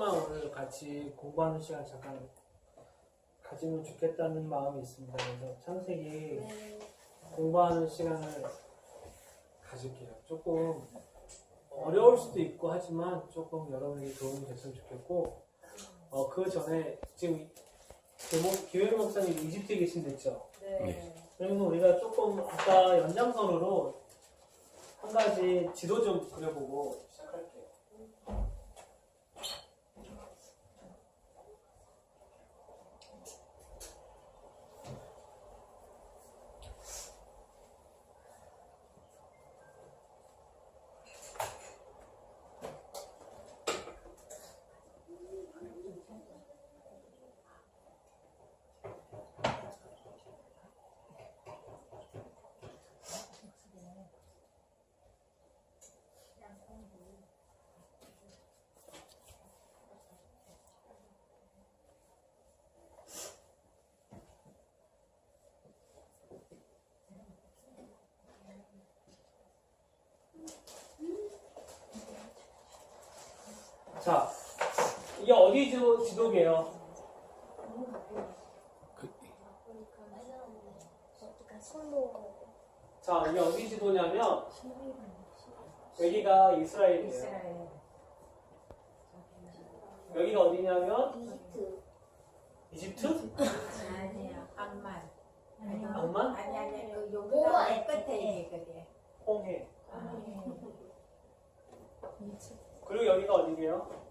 조금만 오늘 같이 공부하는 시간 잠깐 가지면 좋겠다는 마음이 있습니다. 그래서 창세기 공부하는 시간을 가질게요. 조금 어려울 수도 있고 하지만 조금 여러분에게 도움이 됐으면 좋겠고, 그 전에 지금 기회로 목사님 이집트에 계신댔죠? 네. 그래서 우리가 조금 아까 연장선으로 한 가지 지도 좀 그려보고 시작할게요. 자, 이게 어디 지도게요? 자, 이게 어디 지도냐면 여기가 이스라엘이에요. 여기가 어디냐면 이집트? 아니야, 암만. 암만? 아니, 그 여기가 끝에 있거든. 홍해. 그리고 여기가 어디게요?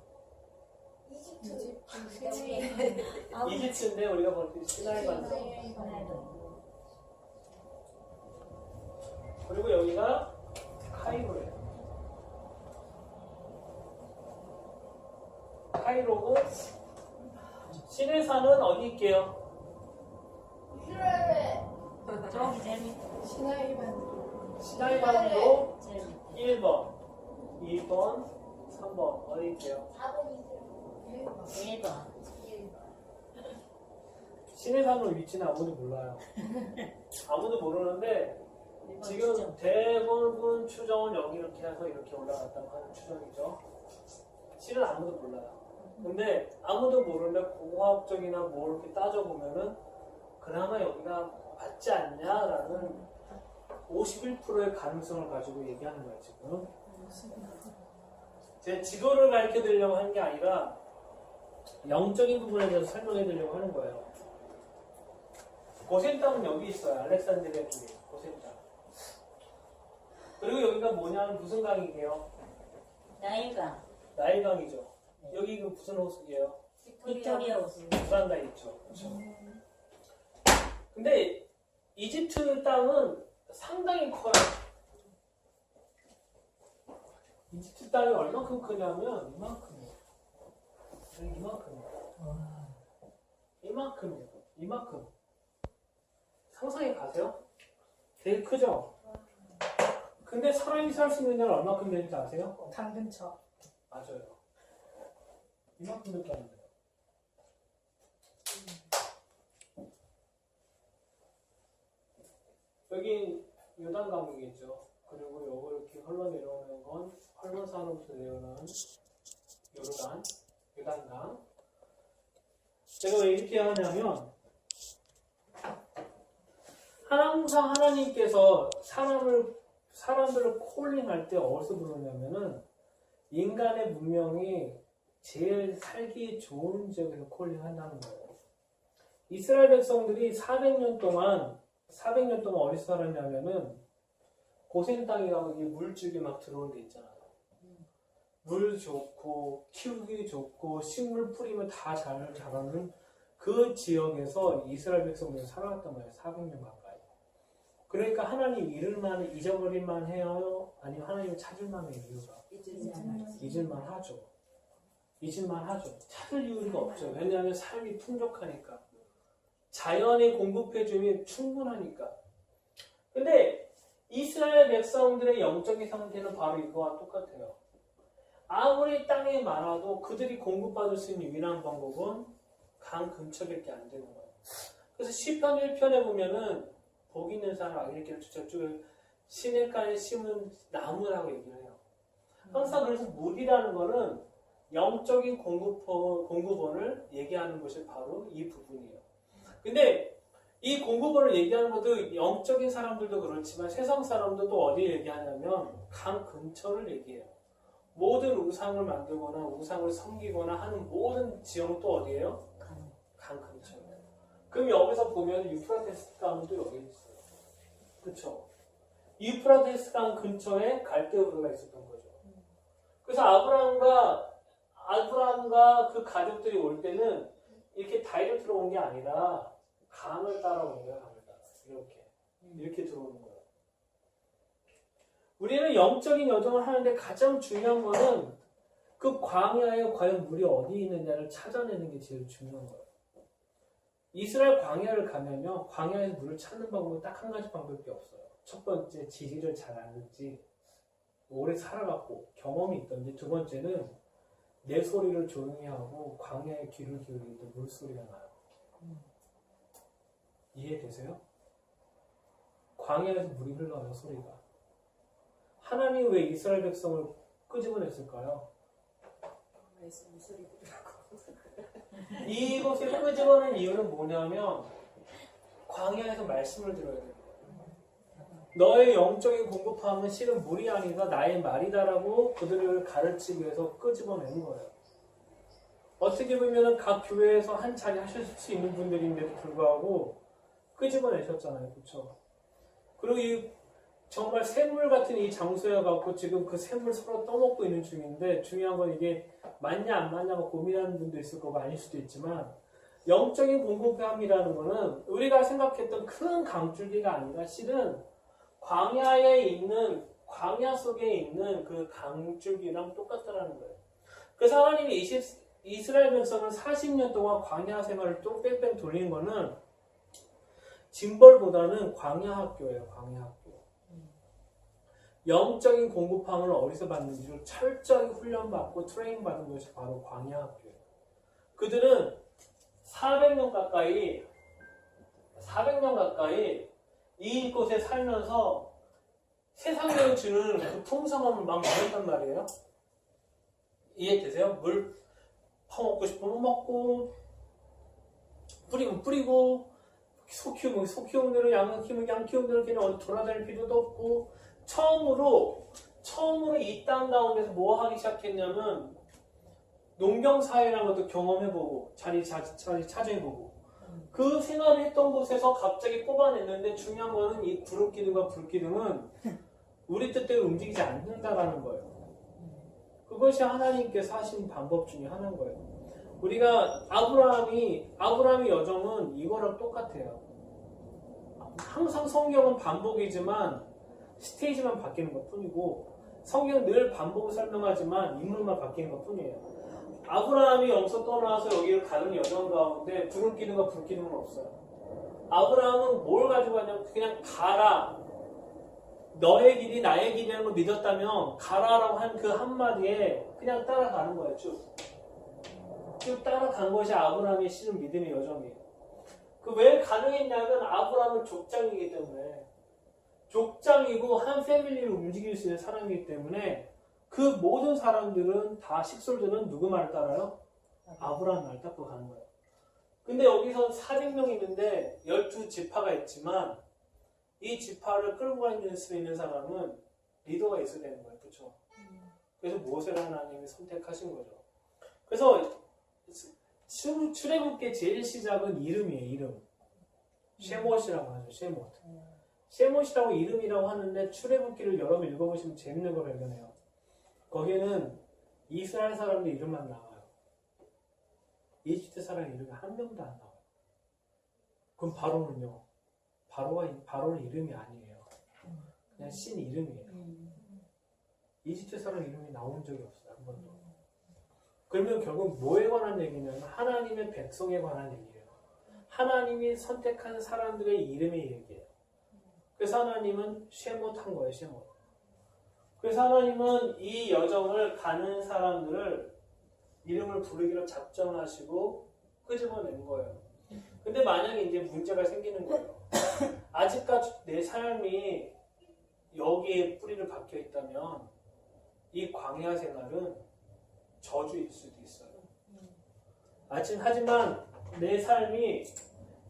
이집트인데 우리가 볼 때 시나이 반도. 그리고 여기가 카이로예요. 카이로고 신의 산은 어디 있게요? 시나이 반도 1번, 2번, 3번 어디 있게요? 1번. 신의 산의 위치는 아무도 몰라요. 아무도 모르는데 지금 대부분 추정은 여기 이렇게 해서 이렇게 올라갔다고 하는 추정이죠. 실은 아무도 몰라요. 근데 아무도 모르는데 공화학적이나 뭐 이렇게 따져보면은 그나마 여기가 맞지 않냐라는 51%의 가능성을 가지고 얘기하는 거예요, 지금. 제 지도를 가르쳐 드리려고 하는 게 아니라 영적인 부분에 대해서 설명해 드리려고 하는 거예요. 고센 땅은 여기 있어요. 알렉산드리아 쪽에 고센 땅. 그리고 여기가 뭐냐면 무슨 강이게요? 나일강이죠. 여기 그 무슨 호수게요? 빅토리아 호수. 우간다 있죠. 그렇죠. 근데 이집트 땅은 상당히 커요. 이집트 땅이 얼마큼 크냐면 이만큼이에요. 이만큼이에요. 이만큼. 상상이 가세요? 되게 크죠? 근데 사람이 살 수 있는 데는 얼마큼 되는지 아세요? 강 근처. 맞아요. 이만큼밖에 안 돼요. 여기 요단강이겠죠. 그리고 요거 이렇게 흘러내려오는 건 헐몬산으로부터 내려오는 요단강. 제가 왜 이렇게 하냐면 항상 하나님께서 사람들을 콜링할 때 어디서 부르냐면은 인간의 문명이 제일 살기 좋은 지역에서 콜링한다는 거예요. 이스라엘 백성들이 400년 동안 어디서 살았냐면은 고센 땅이라고 이 물줄기 막 들어온 데 있잖아요. 물 좋고 키우기 좋고 식물 뿌리면 다 잘 자라는 그 지역에서 이스라엘 백성들이 살아왔단 말이에요. 400년 가까이. 그러니까 하나님 잃을만 잊어버릴만 해요? 아니면 하나님을 찾을만 해요? 이유가? 잊을만 하죠. 찾을 이유가 없죠. 왜냐하면 삶이 풍족하니까. 자연의 공급해줌이 충분하니까. 근데 이스라엘 백성들의 영적인 상태는 바로 이거와 똑같아요. 아무리 땅이 많아도 그들이 공급받을 수 있는 유일한 방법은 강 근처밖에 안 되는 거예요. 그래서 시편 1편에 보면은 복 있는 사람 아기를 저쪽에 시냇가에 심은 나무라고 얘기를 해요. 항상 그래서 물이라는 거는 영적인 공급원을 얘기하는 것이 바로 이 부분이에요. 근데 이 공급원을 얘기하는 것도 영적인 사람들도 그렇지만 세상 사람들도 어디 얘기하냐면 강 근처를 얘기해요. 모든 우상을 만들거나 우상을 섬기거나 하는 모든 지형은 또 어디예요? 강 근처예요. 그럼 여기서 보면 유프라테스 강도 여기 있어요. 그렇죠? 유프라테스 강 근처에 갈대우르가 있었던 거죠. 그래서 아브라함과 그 가족들이 올 때는 이렇게 다이렉트로 온 게 아니라 강을 따라오는 거예요. 강을 따라 이렇게 들어오는 거예요. 우리는 영적인 여정을 하는데 가장 중요한 거는 그 광야에 과연 물이 어디 있느냐를 찾아내는 게 제일 중요한 거예요. 이스라엘 광야를 가면요, 광야에서 물을 찾는 방법은 딱 한 가지 방법밖에 없어요. 첫 번째, 지리를 잘 아는지, 오래 살아갖고 경험이 있던지, 두 번째는 내 소리를 조용히 하고 광야에 귀를 기울일 때 물소리가 나요. 이해되세요? 광야에서 물이 흘러요, 소리가. 하나님이 왜 이스라엘 백성을 끄집어냈을까요? 이곳에 끄집어낸 이유는 뭐냐면 광야에서 말씀을 들어야 돼요. 너의 영적인 공급함은 실은 물이 아니라 나의 말이다라고 그들을 가르치기 위해서 끄집어낸 거예요. 어떻게 보면 각 교회에서 한 자리 하실 수 있는 분들인데도 불구하고 끄집어내셨잖아요. 그렇죠? 그리고 이 정말 샘물 같은 이 장소에 갖고 지금 그 샘물 서로 떠먹고 있는 중인데, 중요한 건 이게 맞냐 안 맞냐고 고민하는 분도 있을 거고 아닐 수도 있지만, 영적인 공급함이라는 거는 우리가 생각했던 큰 강줄기가 아니라 실은 광야 속에 있는 그 강줄기랑 똑같다라는 거예요. 그래서 하나님이 이스라엘 백성을 40년 동안 광야 생활을 또 뺑뺑 돌린 거는 징벌보다는 광야 학교예요. 광야 학교. 영적인 공급함을 어디서 받는지를 철저히 훈련받고 트레이닝 받은 것이 바로 광야 학교예요. 그들은 400년 가까이 이곳에 살면서 세상에 주는 그 풍성함을 막 누렸단 말이에요. 이해되세요? 물 퍼먹고 싶으면 먹고, 뿌리면 뿌리고, 소 키우면 대로, 양 키우면 양 키우면 대로 그냥 어디 돌아다닐 필요도 없고, 처음으로 이 땅 가운데서 뭐 하기 시작했냐면 농경사회라는 것도 경험해보고 자리 차지해보고, 그 생활을 했던 곳에서 갑자기 뽑아냈는데 중요한 거는 이 구름기둥과 불기둥은 우리 뜻대로 움직이지 않는다라는 거예요. 그것이 하나님께서 하신 방법 중에 하나인 거예요. 우리가 아브라함의 여정은 이거랑 똑같아요. 항상 성경은 반복이지만 스테이지만 바뀌는 것 뿐이고, 성경은 늘 반복을 설명하지만 인물만 바뀌는 것 뿐이에요. 아브라함이 여기서 떠나서 여기를 가는 여정 가운데 구름기둥과 불기둥은 없어요. 아브라함은 뭘 가지고 가냐면 그냥 가라. 너의 길이 나의 길이라는 걸 믿었다면 가라라고 한 그 한마디에 그냥 따라가는 거예요. 쭉 따라간 것이 아브라함의 실은 믿음의 여정이에요. 그 왜 가능했냐면 아브라함은 족장이기 때문에, 족장이고 한 패밀리를 움직일 수 있는 사람이기 때문에 그 모든 사람들은 다 식솔들은 누구 말을 따라요? 아브라함 말을 따고 가는 거예요. 근데 여기서 400명이 있는데 12지파가 있지만 이 지파를 끌고 다닐 수 있는 사람은 리더가 있어야 되는 거예요. 그렇죠? 그래서 모세를 하나님이 선택하신 거죠. 그래서 출애굽기의 제일 시작은 이름이에요. 이름. 쉐못이라고 하죠. 쉐못이라고 이름이라고 하는데 출애굽기를 여러분 읽어보시면 재밌는 걸 발견해요. 거기에는 이스라엘 사람들 이름만 나와요. 이집트 사람 이름이 한 명도 안 나와요. 그럼 바로는요? 바로는 이름이 아니에요. 그냥 신 이름이에요. 이집트 사람 이름이 나온 적이 없어요. 한 번도. 그러면 결국 뭐에 관한 얘기냐면 하나님의 백성에 관한 얘기예요. 하나님이 선택한 사람들의 이름의 얘기예요. 그래서 하나님은 쉐못한 거예요. 쉐못. 그래서 하나님은 이 여정을 가는 사람들을 이름을 부르기로 작정하시고 끄집어낸 거예요. 근데 만약에 이제 문제가 생기는 거예요. 아직까지 내 삶이 여기에 뿌리를 박혀 있다면 이 광야 생활은 저주일 수도 있어요. 하지만 내 삶이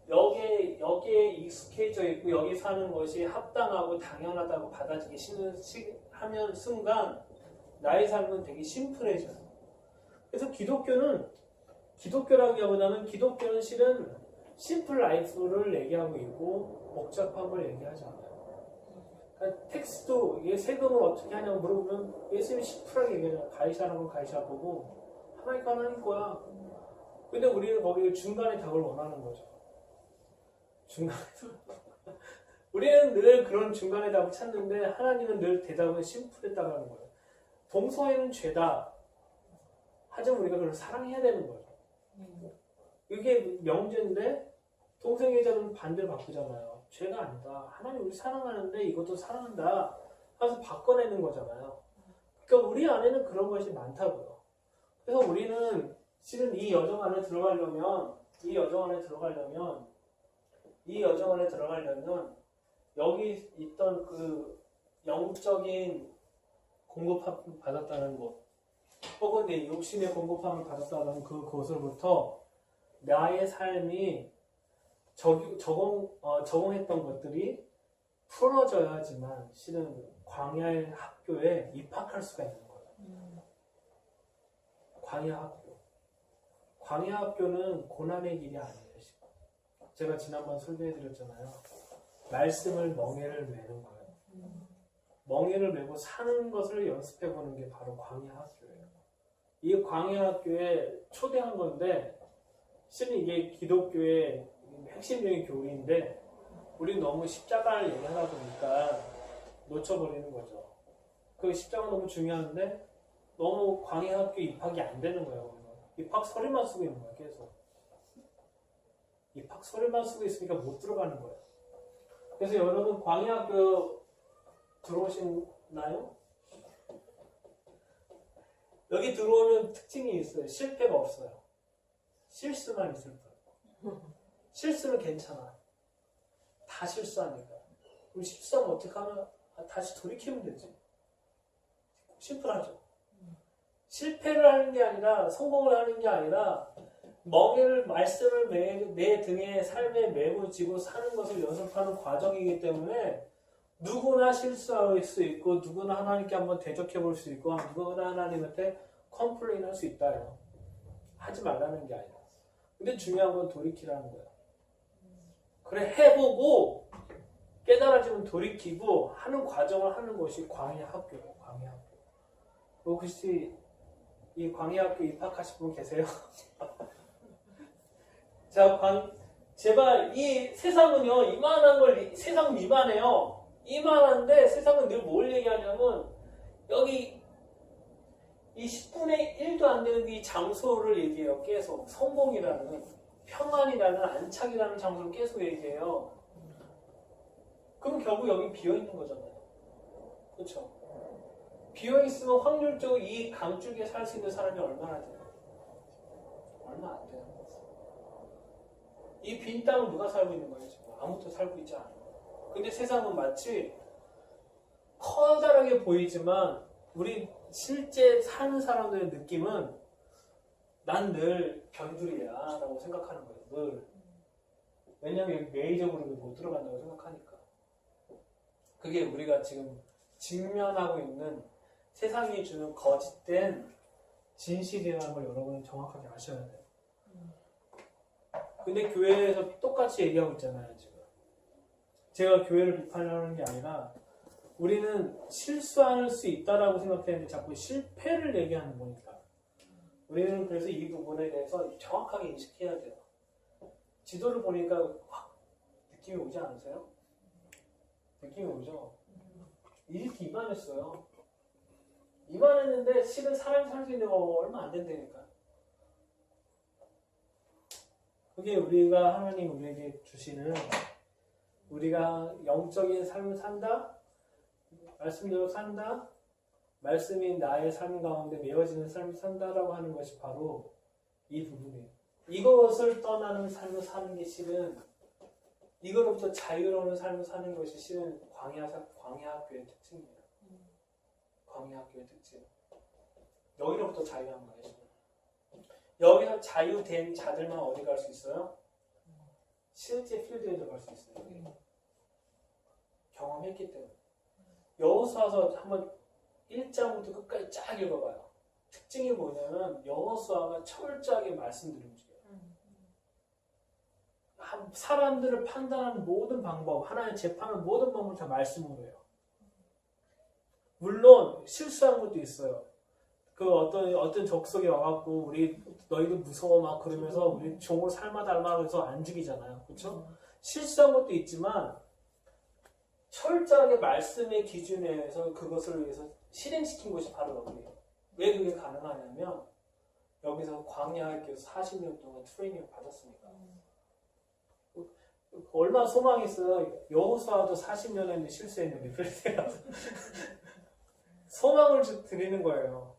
여기에 익숙해져 있고 여기 사는 것이 합당하고 당연하다고 받아들이기 하면 순간 나의 삶은 되게 심플해져요. 그래서 기독교라기보다는 기독교는 실은 심플 라이프를 얘기하고 있고 복잡한 걸 얘기하지 않아요. 그러니까 텍스트도 세금을 어떻게 하냐고 물어보면 예수님이 심플하게 얘기하잖아요. 가이사라는 건 가이사보고 하나님 거 하나님 거야. 근데 우리는 거기 중간에 답을 원하는 거죠. 우리는 늘 그런 중간에 답을 찾는데 하나님은 늘 대답은 심플했다라는 거예요. 동서애는 죄다. 하지만 우리가 그걸 사랑해야 되는 거죠. 이게 명제인데 동성애자는 반대로 바꾸잖아요. 죄가 아니다. 하나님 우리 사랑하는데 이것도 사랑한다. 하면서 바꿔내는 거잖아요. 그러니까 우리 안에는 그런 것이 많다고요. 그래서 우리는 실은 이 여정 안에 들어가려면 여기 있던 그 영적인 공급함을 받았다는 것 혹은 내 욕심의 공급함을 받았다는 그곳으로부터 나의 삶이 적응했던 것들이 풀어져야지만 실은 광야의 학교에 입학할 수가 있는 거예요. 광야 학교는 고난의 길이 아니에요. 제가 지난번 설명해드렸잖아요. 말씀을 멍에를 매는 거예요. 멍에를 메고 사는 것을 연습해보는 게 바로 광야 학교예요. 이 광야 학교에 초대한 건데 실은 이게 기독교의 핵심적인 교리인데 우리 너무 십자가를 얘기하다 보니까 놓쳐버리는 거죠. 그 십자가 너무 중요한데 너무 광야 학교 입학이 안 되는 거예요. 입학 서류만 쓰고 있는 거예요. 계속 입학 서류만 쓰고 있으니까 못 들어가는 거예요. 그래서 여러분 광야 학교 들어오시나요? 여기 들어오면 특징이 있어요. 실패가 없어요. 실수만 있을 거예요. 실수는 괜찮아. 다 실수하니까. 그럼 실수하면 어떻게 하면 다시 돌이키면 되지. 심플하죠. 실패를 하는 게 아니라 성공을 하는 게 아니라 멍에를 말씀을 내 등에 삶에 메고 지고 사는 것을 연습하는 과정이기 때문에 누구나 실수할 수 있고 누구나 하나님께 한번 대적해 볼 수 있고 누구나 하나님한테 컴플레인 할 수 있다요. 하지 말라는 게 아니라. 근데 중요한 건 돌이키라는 거예요. 그래 해보고 깨달아지면 돌이키고 하는 과정을 하는 것이 광야 학교예요. 광야 학교. 혹시 이 광야 학교 입학하실 분 계세요? 자, 제발 이 세상은요 이만한 걸 세상 이만해요. 이만한데 세상은 늘 뭘 얘기하냐면 여기 이 10분의 1도 안 되는 이 장소를 얘기해요. 계속 성공이라는 평안이라는 안착이라는 장소를 계속 얘기해요. 그럼 결국 여기 비어있는 거잖아요. 그렇죠? 비어있으면 확률적으로 이 강줄기에 살 수 있는 사람이 얼마나 돼요? 얼마 안 돼요. 이 빈 땅은 누가 살고 있는 거예요? 지금 아무도 살고 있지 않아요. 근데 세상은 마치 커다랗게 보이지만 우리 실제 사는 사람들의 느낌은 난 늘 변두리야 라고 생각하는 거예요. 늘. 왜냐면 여기 메이저그룹에 못 들어간다고 생각하니까. 그게 우리가 지금 직면하고 있는 세상이 주는 거짓된 진실이라는 걸 여러분은 정확하게 아셔야 돼요. 근데 교회에서 똑같이 얘기하고 있잖아요, 지금. 제가 교회를 비판하는 게 아니라 우리는 실수할 수 있다라고 생각했는데 자꾸 실패를 얘기하는 거니까. 우리는 그래서 이 부분에 대해서 정확하게 인식해야 돼요. 지도를 보니까 확 느낌이 오지 않으세요? 느낌이 오죠? 이렇게 이만했어요. 이만했는데 실은 사람이 살 수 있는 거 얼마 안 된다니까. 그게 우리가 하나님 우리에게 주시는 우리가 영적인 삶을 산다, 말씀대로 산다, 말씀이 나의 삶 가운데 메워지는 삶을 산다라고 하는 것이 바로 이 부분이에요. 이것을 떠나는 삶을 사는 게 실은 이거로부터 자유로운 삶을 사는 것이 실은 광야학교의 특징이에요. 광야학교의 특징. 여기로부터 자유한 거예요. 자유된 자들만 어디 갈 수 있어요? 실제 필드에 들어갈 수 있어요. 경험했기 때문에. 여호수아서 한번 1장부터 끝까지 쫙 읽어봐요. 특징이 뭐냐면 여호수아가 철저하게 말씀들을 움직여요. 사람들을 판단하는 모든 방법, 하나님 재판하는 모든 방법을 다 말씀으로 해요. 물론 실수한 것도 있어요. 그 어떤 족속이 와갖고 우리 너희들 무서워 막 그러면서 우리 종을 삶아달라 해서 안 죽이잖아요. 그렇죠? 실수한 것도 있지만 철저하게 말씀의 기준에 의해서 그것을 위해서 실행시킨 것이 바로 여기예요. 왜 그게 가능하냐면 여기서 광야에서 40년 동안 트레이닝을 받았으니까. 얼마나 소망했어요. 여호수아도 40년 했는데 실수했는데 그래서 소망을 드리는 거예요.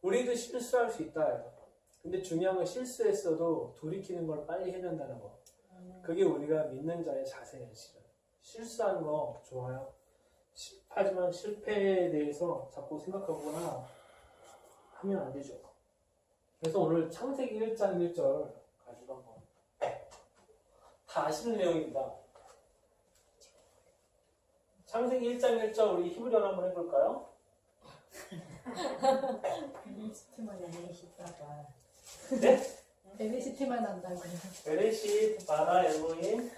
우리도 실수할 수 있다. 근데 중요한 건 실수했어도 돌이키는 걸 빨리 해낸다는 거. 그게 우리가 믿는 자의 자세예요. 실수하는 거 좋아요. 하지만 실패에 대해서 자꾸 생각하거나 하면 안 되죠. 그래서 오늘 창세기 1장 1절 가지고 한번 다 아시는 내용입니다. 창세기 1장 1절 우리 히브리어로 한번 해볼까요? 네? 베리시티만 한다고요. 베레시트 바라 엘로힘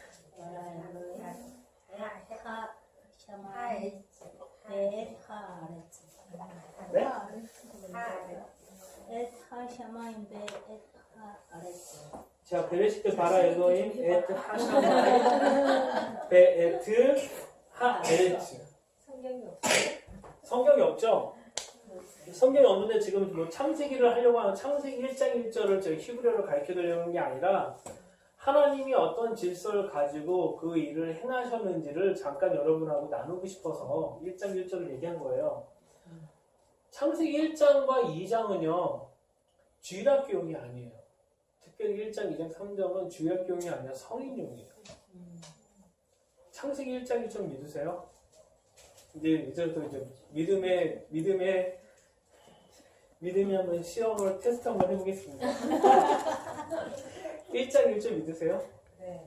자, 베레시트 바라 엘로힘 에트 하샤마이 베에트 하에레츠. 성경이 없어요? 성경이 없죠? 성경이 없는데 지금 뭐 창세기를 하려고 하는 창세기 1장 1절을 저희 히브리어로 가르쳐 드리는 게 아니라 하나님이 어떤 질서를 가지고 그 일을 행하셨는지를 잠깐 여러분하고 나누고 싶어서 1장 1절을 얘기한 거예요. 창세기 1장과 2장은요 주일학교용이 아니에요. 특별히 1장, 2장, 3장은 주일학교용이 아니라 성인용이에요. 창세기 1장 1절 믿으세요? 이제부터 이제 믿음이 한번 시험을 테스트 한번 해보겠습니다. 1장 1절 믿으세요? 네.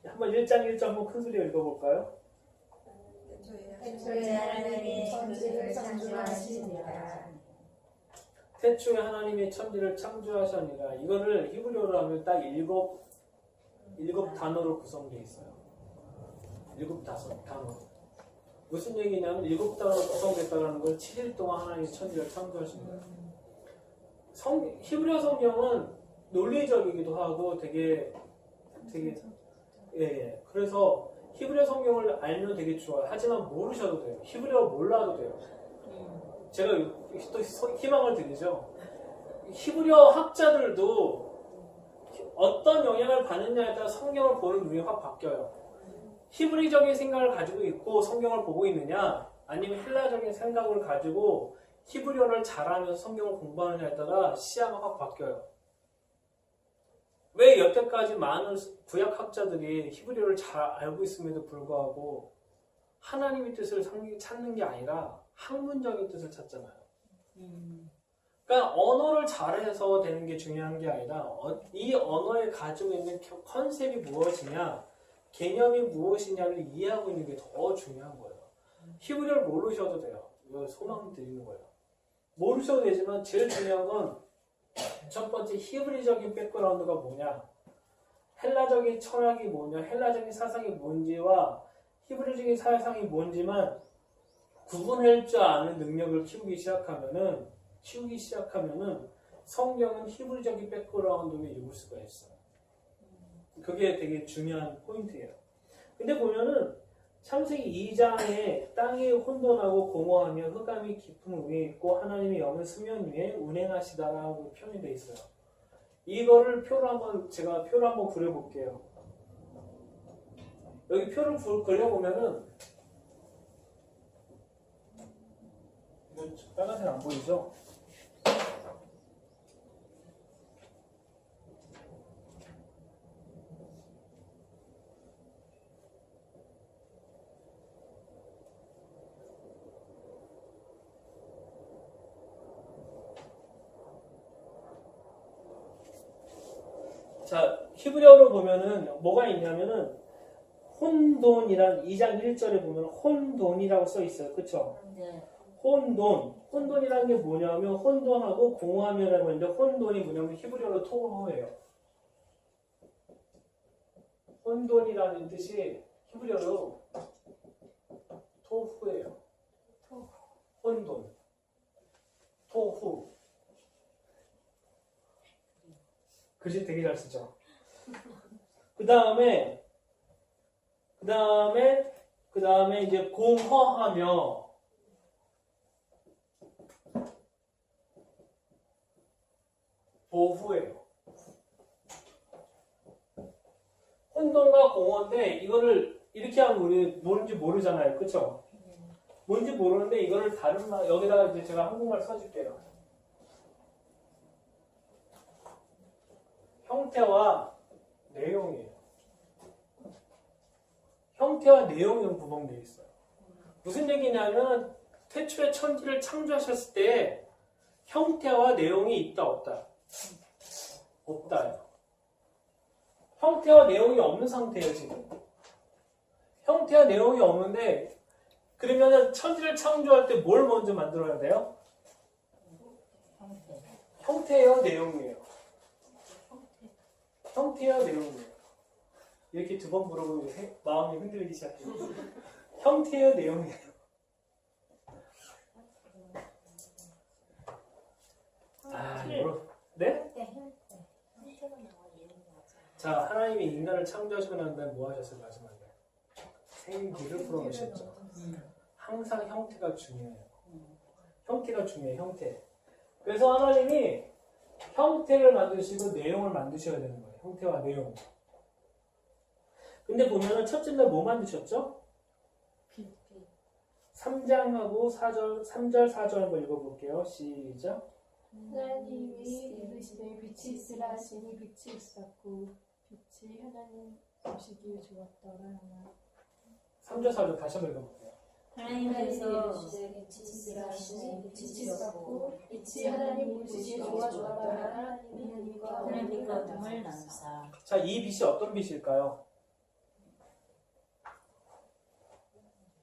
한번 1장 1절 한번 큰 소리로 읽어볼까요? 태초에 하나님이 천지를 창조하시니라. 태초에 하나님이 천지를 창조하셨느니라. 이거를 히브리어로 하면 딱 일곱 단어로 구성되어 있어요. 7단어. 무슨 얘기냐면 7단어로 구성됐다는 걸 7일 동안 하나님이 천지를 창조하신 거예요. 히브리어 성경은 논리적이기도 하고 되게 예. 그래서 히브리어 성경을 알면 되게 좋아요. 하지만 모르셔도 돼요. 히브리어 몰라도 돼요. 제가 또 희망을 드리죠. 히브리어 학자들도 어떤 영향을 받느냐에 따라 성경을 보는 눈이 확 바뀌어요. 히브리적인 생각을 가지고 있고 성경을 보고 있느냐, 아니면 헬라적인 생각을 가지고 히브리어를 잘하면서 성경을 공부하느냐에 따라 시야가 확 바뀌어요. 왜 여태까지 많은 구약학자들이 히브리어를 잘 알고 있음에도 불구하고 하나님의 뜻을 찾는 게 아니라 학문적인 뜻을 찾잖아요. 그러니까 언어를 잘해서 되는 게 중요한 게 아니라 이 언어에 가지고 있는 컨셉이 무엇이냐, 개념이 무엇이냐를 이해하고 있는 게 더 중요한 거예요. 히브리어를 모르셔도 돼요. 이거 소망 드리는 거예요. 모르셔도 되지만 제일 중요한 건 첫 번째 히브리적인 백그라운드가 뭐냐, 헬라적인 철학이 뭐냐, 헬라적인 사상이 뭔지와 히브리적인 사상이 뭔지만 구분할 줄 아는 능력을 키우기 시작하면은 성경은 히브리적인 백그라운드로 읽을 수가 있어요. 그게 되게 중요한 포인트예요. 근데 보면은 창세기 2장에 땅이 혼돈하고 공허하며 흑암이 깊은 위에 있고 하나님의 영은 수면 위에 운행하시다라고 표현이 되어 있어요. 이거를 제가 표로 한번 그려볼게요. 여기 표를 그려보면은 빨간색 안 보이죠? 자, 히브리어로 보면은 뭐가 있냐면은 혼돈이란 2장 1절에 보면 혼돈이라고 써 있어요. 그쵸? 네. 혼돈이라는 게 뭐냐면 혼돈하고 공허함이라고 하는데 혼돈이 뭐냐면 히브리어로 토호예요. 혼돈이라는 뜻이 히브리어로 토후예요. 혼돈, 토후. 글씨 되게 잘 쓰죠. 그 다음에 이제 공허하며 보후예요. 혼돈과 공허인데 이거를 이렇게 하면 우리 뭔지 모르잖아요. 그쵸? 뭔지 모르는데 이거를 다른 말 여기다가 이제 제가 한국말 써줄게요. 형태와 내용이에요. 형태와 내용이 구분되어 있어요. 무슨 얘기냐면 태초에 천지를 창조하셨을 때 형태와 내용이 있다 없다? 없다요. 형태와 내용이 없는 상태예요 지금. 형태와 내용이 없는데 그러면 천지를 창조할 때 뭘 먼저 만들어야 돼요? 형태와 내용이에요. 형태와 내용이에요. 이렇게 두 번 물어보면 마음이 흔들리기 시작해요. 형태와 내용이에요. 네? 자, 하나님이 인간을 창조하시고 난 다음에 뭐 하셨어요? 마지막에 생기를 풀어놓으셨죠. 항상 형태가 중요해요. 형태가 중요해요. 형태. 그래서 하나님이 형태를 만드시고 내용을 만드셔야 되는 거예요. 형태와 내용. 근데 보면은 첫째 날 뭐 만드셨죠? 3장하고 4절, 3절, 4절 한번 읽어볼게요. 시작. 하나님이 이르시되 빛이 있으라 하시니 빛이 있었고 빛이 하나님 보시기에 좋았더라 하나. 3절, 4절 다시 한번 읽어볼게요. 하나님께서 빛이 있으라 하시니 빛이 있었고 빛이 하나님 보시기에 좋았더라 하나님과 어둠을 나누사. 자, 이 빛이 어떤 빛일까요?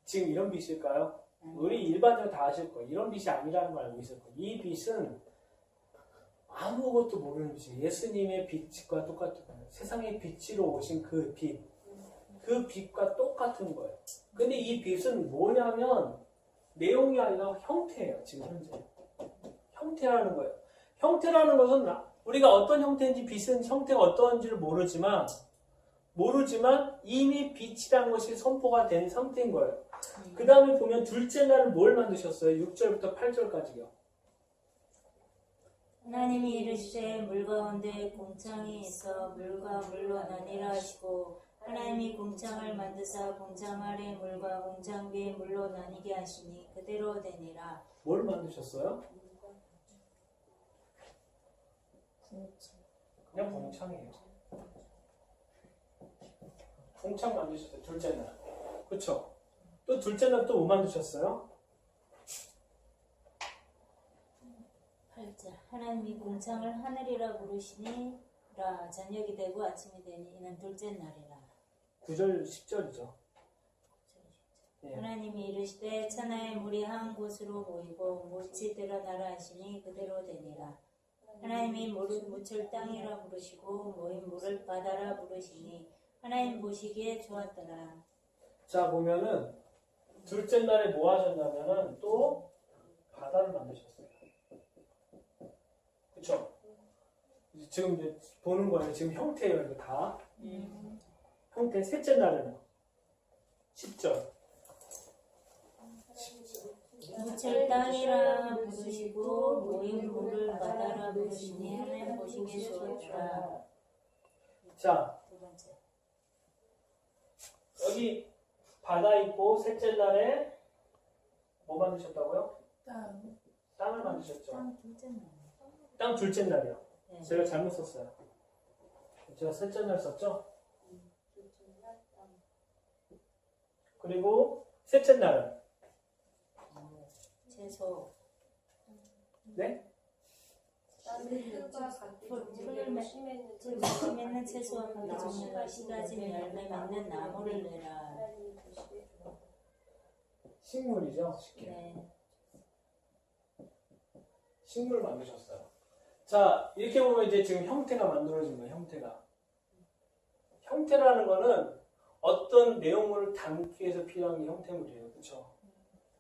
지금 이런 빛일까요? 우리 일반적으로 다 아실 거예요. 이런 빛이 아니라는 걸 알고 있을 거예요. 이 빛은 아무것도 모르는 빛이에요. 예수님의 빛과 똑같은 거예요. 세상에 빛으로 오신 그 빛. 그 빛과 똑같은 거예요. 근데 이 빛은 뭐냐면 내용이 아니라 형태예요. 지금 현재. 형태라는 거예요. 형태라는 것은 우리가 어떤 형태인지 빛은 형태가 어떤지를 모르지만 이미 빛이라는 것이 선포가 된 상태인 거예요. 그 다음에 보면 둘째 날은 뭘 만드셨어요? 6절부터 8절까지요. 하나님이 이르시되 물 가운데 공창이 있어 물과 물로 나뉘라 하시고 하나님이 공창을 만드사 공창 아래 물과 공창 위에 물로 나뉘게 하시니 그대로 되니라. 뭘 만드셨어요? 그냥 공창이에요. 공창 만드셨어요. 둘째 날. 그쵸? 또 둘째 날 또 뭐 만드셨어요? 8절 하나님이 공창을 하늘이라 부르시니 라 저녁이 되고 아침이 되니 이는 둘째 날이라. 9절 10절이죠. 예. 하나님이 이르시되 천하의 물이 한 곳으로 모이고 못이 드러나라 하시니 그대로 되니라. 하나님이 묻을 땅이라 부르시고 모인 물을 바다라 부르시니 하나님 보시기에 좋았더라. 자, 보면은 둘째 날에 뭐 하셨냐면은 또 바다를 만드셨어요. 그쵸? 지금 이제 보는 거예요. 지금 형태예요. 이거 다. 형태. 셋째 날에는 10절. 묻을 땅이라 부르시고 모인 물을 바다라 부르시니 하나님 보시기에 좋았더라. 자, 두 번째. 여기 바다 있고 셋째 날에 뭐 만드셨다고요? 땅을 만드셨죠. 땅 둘째 날. 땅 둘째 날이요. 네. 제가 잘못 썼어요. 제가 셋째 날 썼죠? 그리고 셋째 날은 채소. 네? 흙과 같은 풀을 종류로 심했는 맺는 채소와 같은 종류가 시가진 열매 맺는 나무를 내라. 하나님이 보시기에 좋았더라. 식물이죠. 쉽게. 네. 식물 만드셨어요. 자, 이렇게 보면 이제 지금 형태가 만들어진 거예요. 형태가. 형태라는 거는 어떤 내용물을 담기 위해서 필요한 게 형태물이에요. 그렇죠?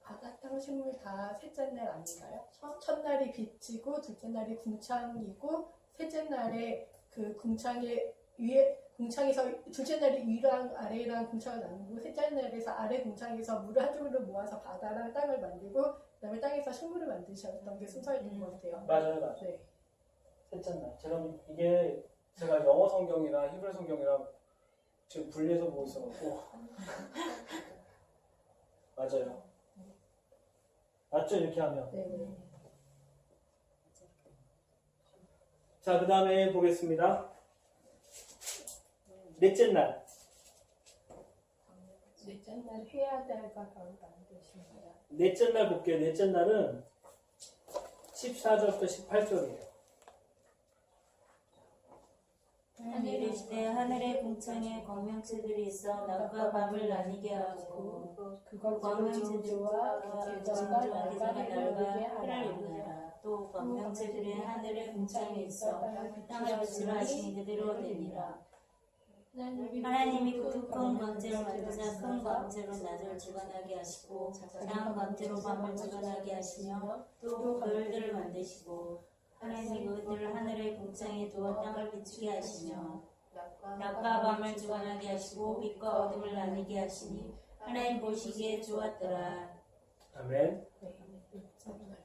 바다 땅 식물 다 셋째 날 아닌가요? 첫날이 빛이고 둘째 날이 궁창이고 셋째 날에 그 궁창의 위에 궁창에서 둘째 날이 위랑 아래랑 궁창을 나누고 셋째 날에서 아래 궁창에서 물을 한쪽으로 모아서 바다랑 땅을 만들고 그다음에 땅에서 식물을 만드셨던 게 순서였던 것 같아요. 맞아요, 맞아요. 네. 셋째 날. 이게 제가 영어 성경이랑 히브리 성경이랑 지금 분리해서 보고 있어갖고. 맞아요. 맞죠? 이렇게 하면. 네. 자, 그 다음에 보겠습니다. 넷째 날. 넷째 날 회야달과 겨울 만드신 거야. 넷째 날 볼게요. 넷째 날은 14절부터 18절이에요. 하늘이 이르시되 하늘의 궁창에 광명체들이 있어 낮과 밤을 나뉘게 하고 그것 광명체들과 계절과 진주와 계절의 날과 이루게 해를 하라. 이루니라. 또 광명체들이 하늘의 궁창에 있어 땅을 빛으로 하시니 그대로 되니라. 하나님이 그 큰 광채를 만드사 큰 광채로 낮을 주관하게 하시고 작은 광채로 밤을 주관하게 하시며 또 별들을 만드시고 하나님이 그것들을 하늘의 궁창에 두어 땅을 비추게 하시며 낮과 밤을 주관하게 하시고 빛과 어둠을 나뉘게 하시니 하나님 보시기에 좋았더라. 아멘.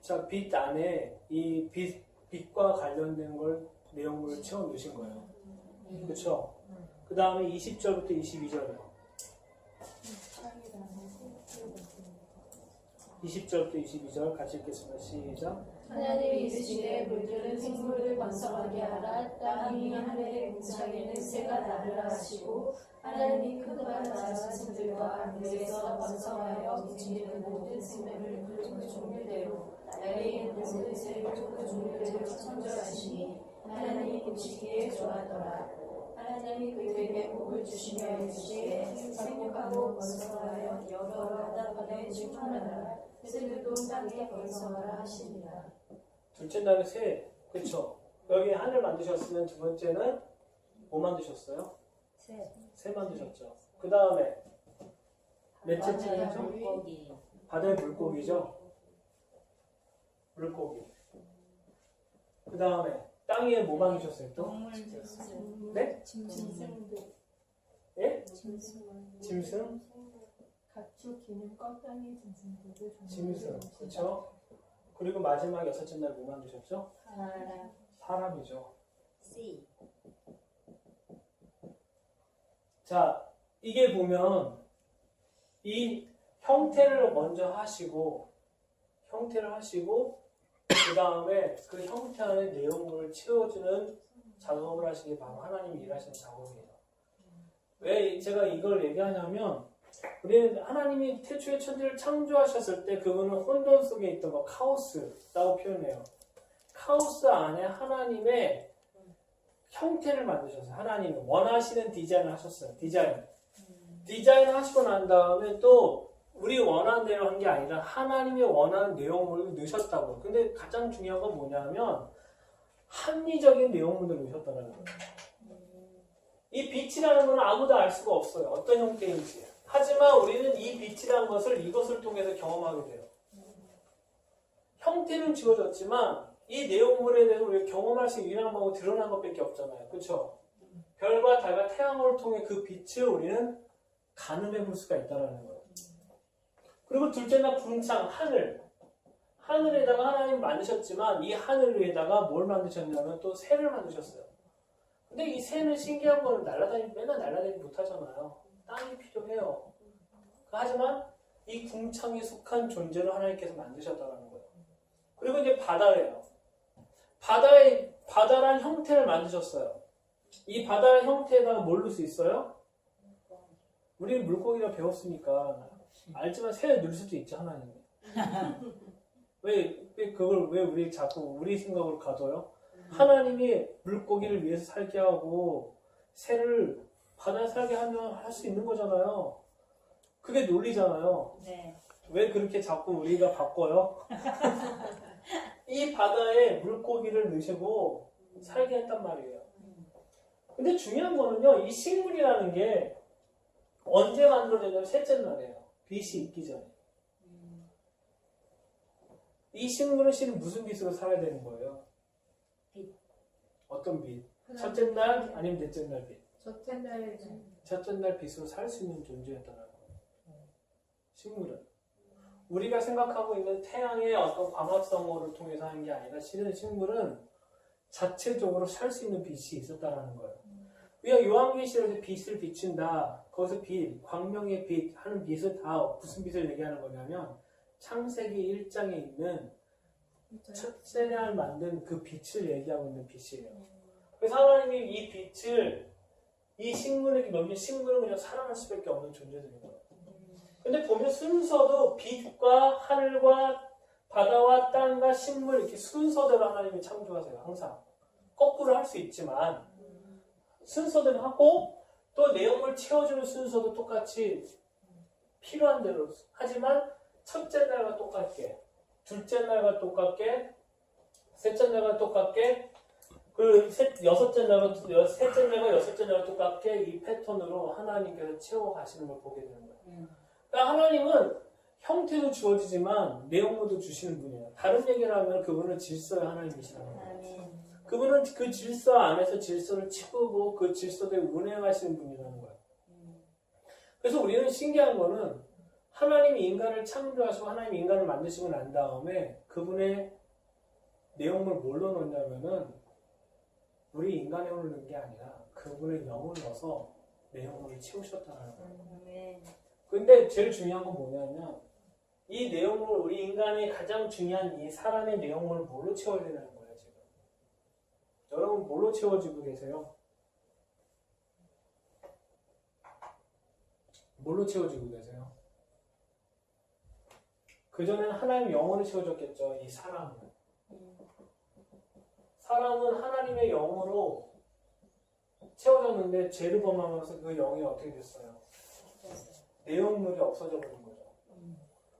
자, 빛 안에 이 빛과 관련된 걸 내용물을 채워 넣으신 거예요. 그렇죠? 그 다음에 20절부터 22절이요. 20절부터 22절 같이 읽겠습니다. 시작. 하나님이 이르시되 물들은 생물을 번성하게 하라. 땅이 하늘의 궁창에는 새가 나르라 하시고 하나님이 크고 작은 새들과 하늘에서 번성하여 미치는 모든 생물을 그 종류대로 날에 있는 모든 새를 그 종류대로 창조하시니 하나님이 보시기에 좋아하더라. 하나님이 그들에게 복을 주시며 이르시되 생육하고 번성하여 여러 바다간에 충만하라. 새들도 땅에 번성하라 하시니라. 둘째 날은 새. 그렇죠? 여기 하늘 만드셨으면 두 번째는 뭐 만드셨어요? 새 만드셨죠. 그 다음에 넷째째는요? 물고기. 바다의 물고기죠. 물고기. 그 다음에 땅 위에 뭐 만드셨어요 또? 동물들. 네? 짐승들 예? 짐승? 가축 기는 껍데기 짐승들을 짐승. 그렇죠? 그리고 마지막 여섯째 날 뭐 만드셨죠? 사람. 사람이죠. C. 자, 이게 보면 이 형태를 먼저 하시고 그 다음에 그 형태 안에 내용물을 채워주는 작업을 하시기 바로 하나님이 일하시는 작업이에요. 왜 제가 이걸 얘기하냐면 우리는 하나님이 태초에 천지를 창조하셨을 때 그분은 혼돈 속에 있던 거 카오스라고 표현해요. 카오스 안에 하나님의 형태를 만드셨어요. 하나님이 원하시는 디자인을 하셨어요. 디자인 하시고 난 다음에 또 우리 원하는 대로 한 게 아니라 하나님이 원하는 내용물을 넣으셨다고. 근데 가장 중요한 건 뭐냐면 합리적인 내용물을 넣으셨다는 거예요. 이 빛이라는 건 아무도 알 수가 없어요. 어떤 형태인지. 하지만 우리는 이 빛이라는 것을 이것을 통해서 경험하게 돼요. 형태는 지워졌지만 이 내용물에 대해서 우리가 경험할 수 있는 유일한 방법은 드러난 것밖에 없잖아요. 그렇죠? 별과 달과 태양을 통해 그 빛을 우리는 가늠해 볼 수가 있다는 거예요. 그리고 둘째 날 궁창, 하늘에다가 하나님 만드셨지만 이 하늘 위에다가 뭘 만드셨냐면 또 새를 만드셨어요. 근데 이 새는 신기한 거는 맨날 날아다니지 못하잖아요. 땅이 필요해요. 하지만 이 궁창에 속한 존재를 하나님께서 만드셨다는 거예요. 그리고 이제 바다예요. 바다란 형태를 만드셨어요. 이 바다의 형태에다가 뭘 넣을 수 있어요? 우리는 물고기라 배웠으니까 알지만 새에 넣을 수도 있죠, 하나님이. 왜 우리 자꾸 우리 생각으로 가둬요? 하나님이 물고기를 위해서 살게 하고 새를 바다에 살게 하면 할 수 있는 거잖아요. 그게 논리잖아요. 네. 왜 그렇게 자꾸 우리가 바꿔요? 이 바다에 물고기를 넣으시고 살게 했단 말이에요. 근데 중요한 거는요, 이 식물이라는 게 언제 만들어졌냐면 셋째 날이에요. 빛이 있기 전에. 이 식물은 실은 무슨 빛으로 살아야 되는 거예요? 빛. 어떤 빛? 첫째 날 아니면 넷째 날 빛? 첫째 날 첫째 날 빛으로 살 수 있는 존재였다는 거예요. 식물은. 우리가 생각하고 있는 태양의 어떤 광합성어를 통해서 하는 게 아니라 실은 식물은 자체적으로 살 수 있는 빛이 있었다는 거예요. 우리가 요한계시록에서 빛을 비춘다. 거기서 빛, 광명의 빛 하는 빛은 다 무슨 빛을 얘기하는 거냐면 창세기 1장에 있는 첫째 날 만든 그 빛을 얘기하고 있는 빛이에요. 그래서 하나님이 이 빛을 이 식물에게 넘긴 식물은 그냥 살아날 수밖에 없는 존재들인 거예요. 근데 보면 순서도 빛과 하늘과 바다와 땅과 식물 이렇게 순서대로 하나님이 창조하세요. 항상 거꾸로 할 수 있지만 순서대로 하고 또 내용을 채워주는 순서도 똑같이 필요한 대로 하지만 첫째 날과 똑같게 둘째 날과 똑같게 셋째 날과 똑같게 여섯째 날과 셋째 날과 여섯째 날과 똑같게 이 패턴으로 하나님께서 채워가시는 걸 보게 되는 거예요. 그러니까 하나님은 형태도 주어지지만 내용물도 주시는 분이에요. 다른 얘기를 하면 그분은 질서의 하나님이시라는 거예요. 아멘. 그분은 그 질서 안에서 질서를 채우고 그 질서대로 운행하시는 분이라는 거예요. 그래서 우리는 신기한 거는 하나님이 인간을 창조하시고 하나님이 인간을 만드시고 난 다음에 그분의 내용을 뭘로 넣냐면은 우리 인간의 영을 넣은 게 아니라 그분의 영을 넣어서 내용을 채우셨다는 거예요. 아멘. 근데 제일 중요한 건 뭐냐면 이 내용을 우리 인간의 가장 중요한 이 사람의 내용을 뭘로 채워야 되는 거예요 지금. 여러분 뭘로 채워지고 계세요? 뭘로 채워지고 계세요? 그전에는 하나님 영으로 채워졌겠죠. 이 사람은. 사람은 하나님의 영으로 채워졌는데 죄를 범하면서 그 영이 어떻게 됐어요? 내용물이 없어져 버린 거죠.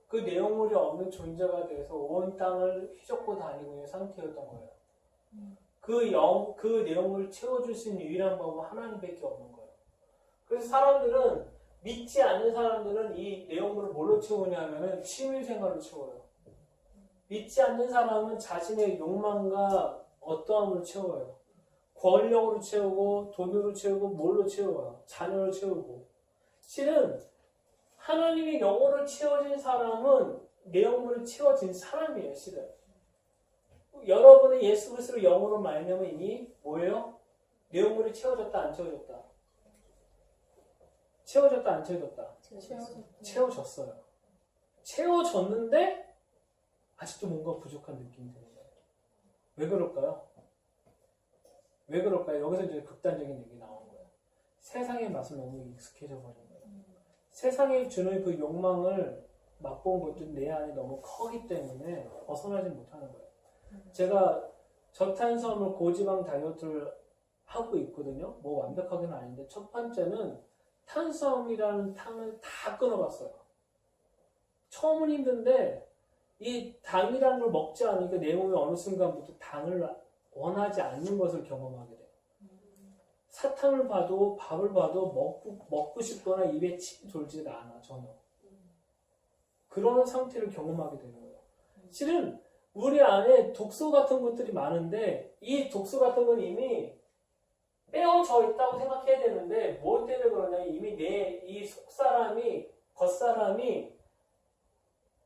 그 내용물이 없는 존재가 돼서 온 땅을 휘젓고 다니고 있는 상태였던 거예요. 그 내용물을 채워줄 수 있는 유일한 방법은 하나님밖에 없는 거예요. 그래서 사람들은 믿지 않는 사람들은 이 내용물을 뭘로 채우냐면은 취미생활로 채워요. 믿지 않는 사람은 자신의 욕망과 어떠함으로 채워요. 권력으로 채우고 돈으로 채우고 뭘로 채워요. 자녀로 채우고. 실은 하나님의 영으로 채워진 사람은 내용물을 채워진 사람이에요. 실은. 여러분은 예수 그리스도로 영으로 말미암아 이미 뭐예요? 내용물이 채워졌다 안 채워졌다? 채워졌다 안 채워졌다? 채워졌어요. 채워졌는데 아직도 뭔가 부족한 느낌이 드는 거예요. 왜 그럴까요? 왜 그럴까요? 여기서 이제 극단적인 얘기 나오는 거예요. 세상의 맛을 너무 익숙해져 버린 거예요. 세상에 주는 그 욕망을 맛본 것들이 내 안에 너무 커기 때문에 벗어나지 못하는 거예요. 제가 저탄수화물 고지방 다이어트를 하고 있거든요. 뭐 완벽하게는 아닌데 첫 번째는 탄수화물이라는 탕을 다 끊어봤어요. 처음은 힘든데 이 당이라는 걸 먹지 않으니까 내 몸이 어느 순간부터 당을 원하지 않는 것을 경험하게 돼요. 사탕을 봐도 밥을 봐도 먹고 싶거나 입에 침이 돌지가 않아 전혀. 그런 상태를 경험하게 되는 거예요. 실은 우리 안에 독소 같은 것들이 많은데 이 독소 같은 건 이미 빼어져 있다고 생각해야 되는데 뭐 때문에 그러냐 이미 내 이 속사람이 겉사람이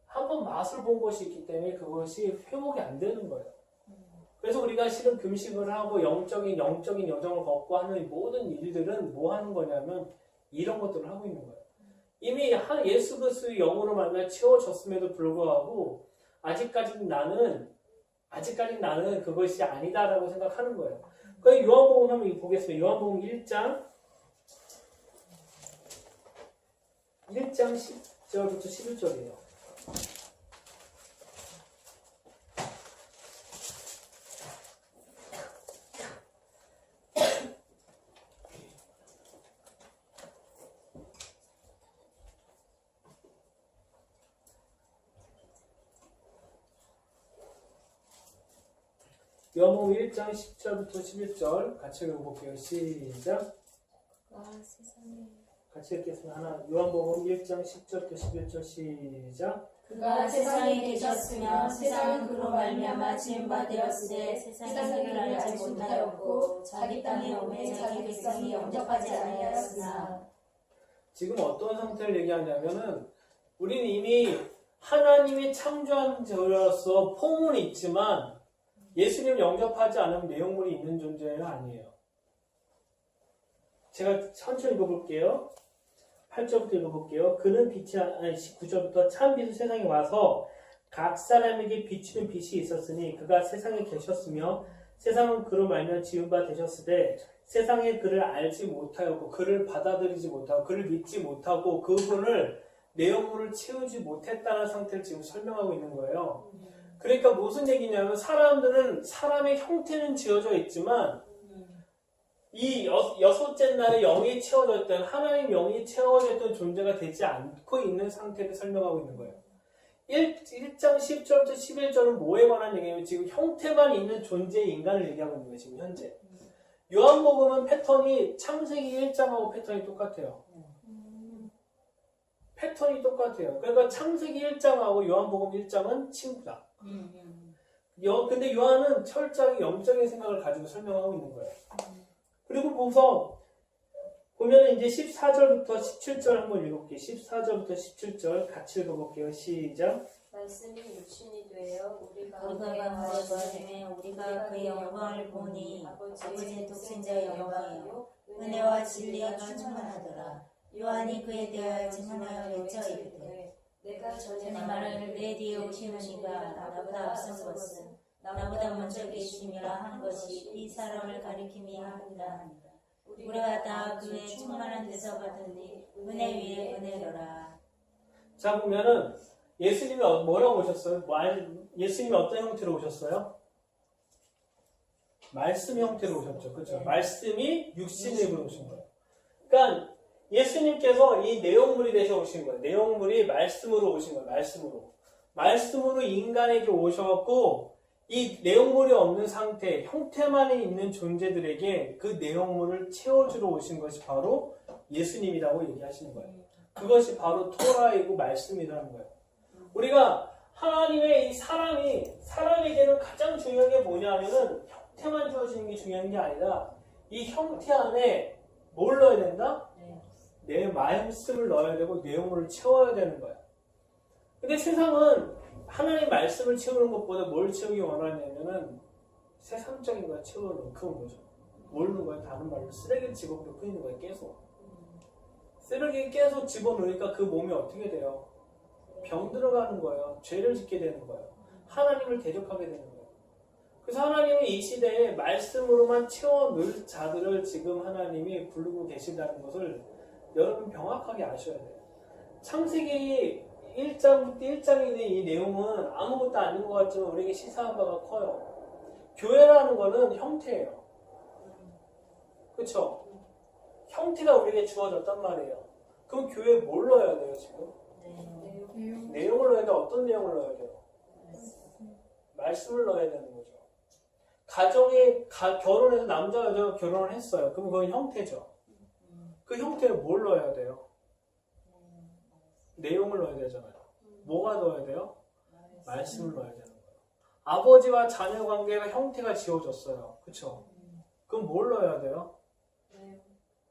한번 맛을 본 것이 있기 때문에 그것이 회복이 안 되는 거예요. 그래서 우리가 실은 금식을 하고 영적인 여정을 걷고 하는 모든 일들은 뭐 하는 거냐면 이런 것들을 하고 있는 거예요. 이미 예수 그리스도의 영으로 말미암아 채워졌음에도 불구하고 아직까지 나는 그것이 아니다라고 생각하는 거예요. 그러니까 요한복음 한번 보겠습니다. 요한복음 1장 10절부터 11절이에요. 요한복음 1장 10절부터 11절 같이 읽어볼게요. 시작. 같이 읽겠습니다. 하나, 요한복음 1장 10절부터 11절 시작. 그가 세상에 계셨으며 세상은 그로 말미암아 지은 바 되었으되 세상이 그를 알지 못하였고 자기 땅에 오매 자기 백성이 영접하지 아니하였으나. 지금 어떤 상태를 얘기하냐면은 우리는 이미 하나님이 창조한 자로서 폼은 있지만 예수님 영접하지 않으면 내용물이 있는 존재는 아니에요. 제가 천천히 읽어볼게요. 8절부터 읽어볼게요. 그는 19절부터 참 빛이 세상에 와서 각 사람에게 비추는 빛이 있었으니 그가 세상에 계셨으며 세상은 그로 말미암아 지은 바 되셨으되 세상에 그를 알지 못하였고 그를 받아들이지 못하고 그를 믿지 못하고 그분을 내용물을 채우지 못했다는 상태를 지금 설명하고 있는 거예요. 그러니까 무슨 얘기냐면 사람들은 사람의 형태는 지어져 있지만 이 여섯째 날에 영이 채워져 있던 하나님 영이 채워져 있던 존재가 되지 않고 있는 상태를 설명하고 있는 거예요. 1장 10절부터 11절은 뭐에 관한 얘기냐면 지금 형태만 있는 존재의 인간을 얘기하고 있는 거예요. 지금 현재. 요한복음은 패턴이 창세기 1장하고 패턴이 똑같아요. 패턴이 똑같아요. 그러니까 창세기 1장하고 요한복음 1장은 친구다. 근데 요한은 철저하게 영적인 생각을 가지고 설명하고 있는 거예요. 그리고 보면 이제 14절부터 17절 한번 읽어볼게요. 14절부터 17절 같이 읽어볼게요. 시작. 말씀이 육신이 되어 우리가 거듭에 우리가 그의 영광을 보니 아버지의 독생자의 영광이요 은혜와 진리가 충만하더라. 요한이 그에 대하여 증언하여 외쳐 이르되 내가 전에 내 말을 내 뒤에 오시는 이가 나보다 앞선 것은 나보다 먼저 계심이라 한 것이 이 사람을 가리킴이 합니다. 우리가 다 그의 충만한 데서 받으니 은혜 위에 은혜로라. 자 보면은 예수님이 뭐라고 오셨어요? 예수님이 어떤 형태로 오셨어요? 말씀 형태로 오셨죠. 그렇죠? 말씀이 육신의 입으로 오신 거예요. 그러니까 예수님께서 이 내용물이 되셔 오신 거예요. 내용물이 말씀으로 오신 거예요. 말씀으로 인간에게 오셔갖고 이 내용물이 없는 상태, 형태만 있는 존재들에게 그 내용물을 채워주러 오신 것이 바로 예수님이라고 얘기하시는 거예요. 그것이 바로 토라이고 말씀이라는 거예요. 우리가 하나님의 이 사람에게는 가장 중요한 게 뭐냐면은 형태만 주어지는 게 중요한 게 아니라 이 형태 안에 뭘 넣어야 된다? 내 말씀을 넣어야 되고 내용물을 채워야 되는 거야. 근데 세상은 하나님 말씀을 채우는 것보다 뭘 채우기 원하냐면은 세상적인 걸 채우는 그런 거죠. 뭘 넣은 거야? 다른 말로 쓰레기를 집어넣고 끓이는 거야. 계속. 쓰레기 계속 집어넣으니까 그 몸이 어떻게 돼요? 병 들어가는 거예요. 죄를 짓게 되는 거예요. 하나님을 대적하게 되는 거예요. 그래서 하나님은 이 시대에 말씀으로만 채워넣을 자들을 지금 하나님이 부르고 계신다는 것을 여러분 명확하게 아셔야 돼요. 창세기 1장부터 1장에 있는 이 내용은 아무것도 아닌 것 같지만 우리에게 시사한 바가 커요. 교회라는 거는 형태예요. 그렇죠? 형태가 우리에게 주어졌단 말이에요. 그럼 교회에 뭘 넣어야 돼요 지금? 내용을 넣어야 돼. 어떤 내용을 넣어야 돼요? 말씀을 넣어야 되는 거죠. 결혼해서 남자 여자가 결혼을 했어요. 그럼 그건 형태죠. 그 형태에 뭘 넣어야 돼요? 내용을 넣어야 되잖아요. 뭐가 넣어야 돼요? 말씀을 넣어야 되는 거예요. 아버지와 자녀 관계가 형태가 지어졌어요. 그쵸? 그럼 뭘 넣어야 돼요?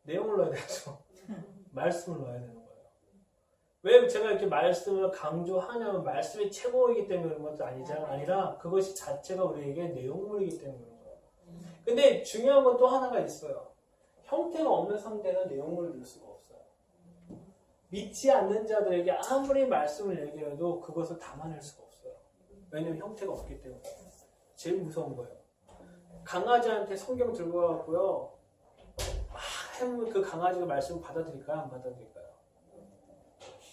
내용을 넣어야 되죠. 말씀을 넣어야 되는 거예요. 왜 제가 이렇게 말씀을 강조하냐면 말씀이 최고이기 때문에 그런 것도 아니라 그것이 자체가 우리에게 내용물이기 때문에 그런 거예요. 근데 중요한 건 또 하나가 있어요. 형태가 없는 상태는 내용물을 넣을 수가 없어요. 믿지 않는 자들에게 아무리 말씀을 얘기해도 그것을 담아낼 수가 없어요. 왜냐면 형태가 없기 때문에. 제일 무서운 거예요. 강아지한테 성경 들고 가고요. 해보면 그 강아지가 말씀을 받아들일까요? 안 받아들일까요?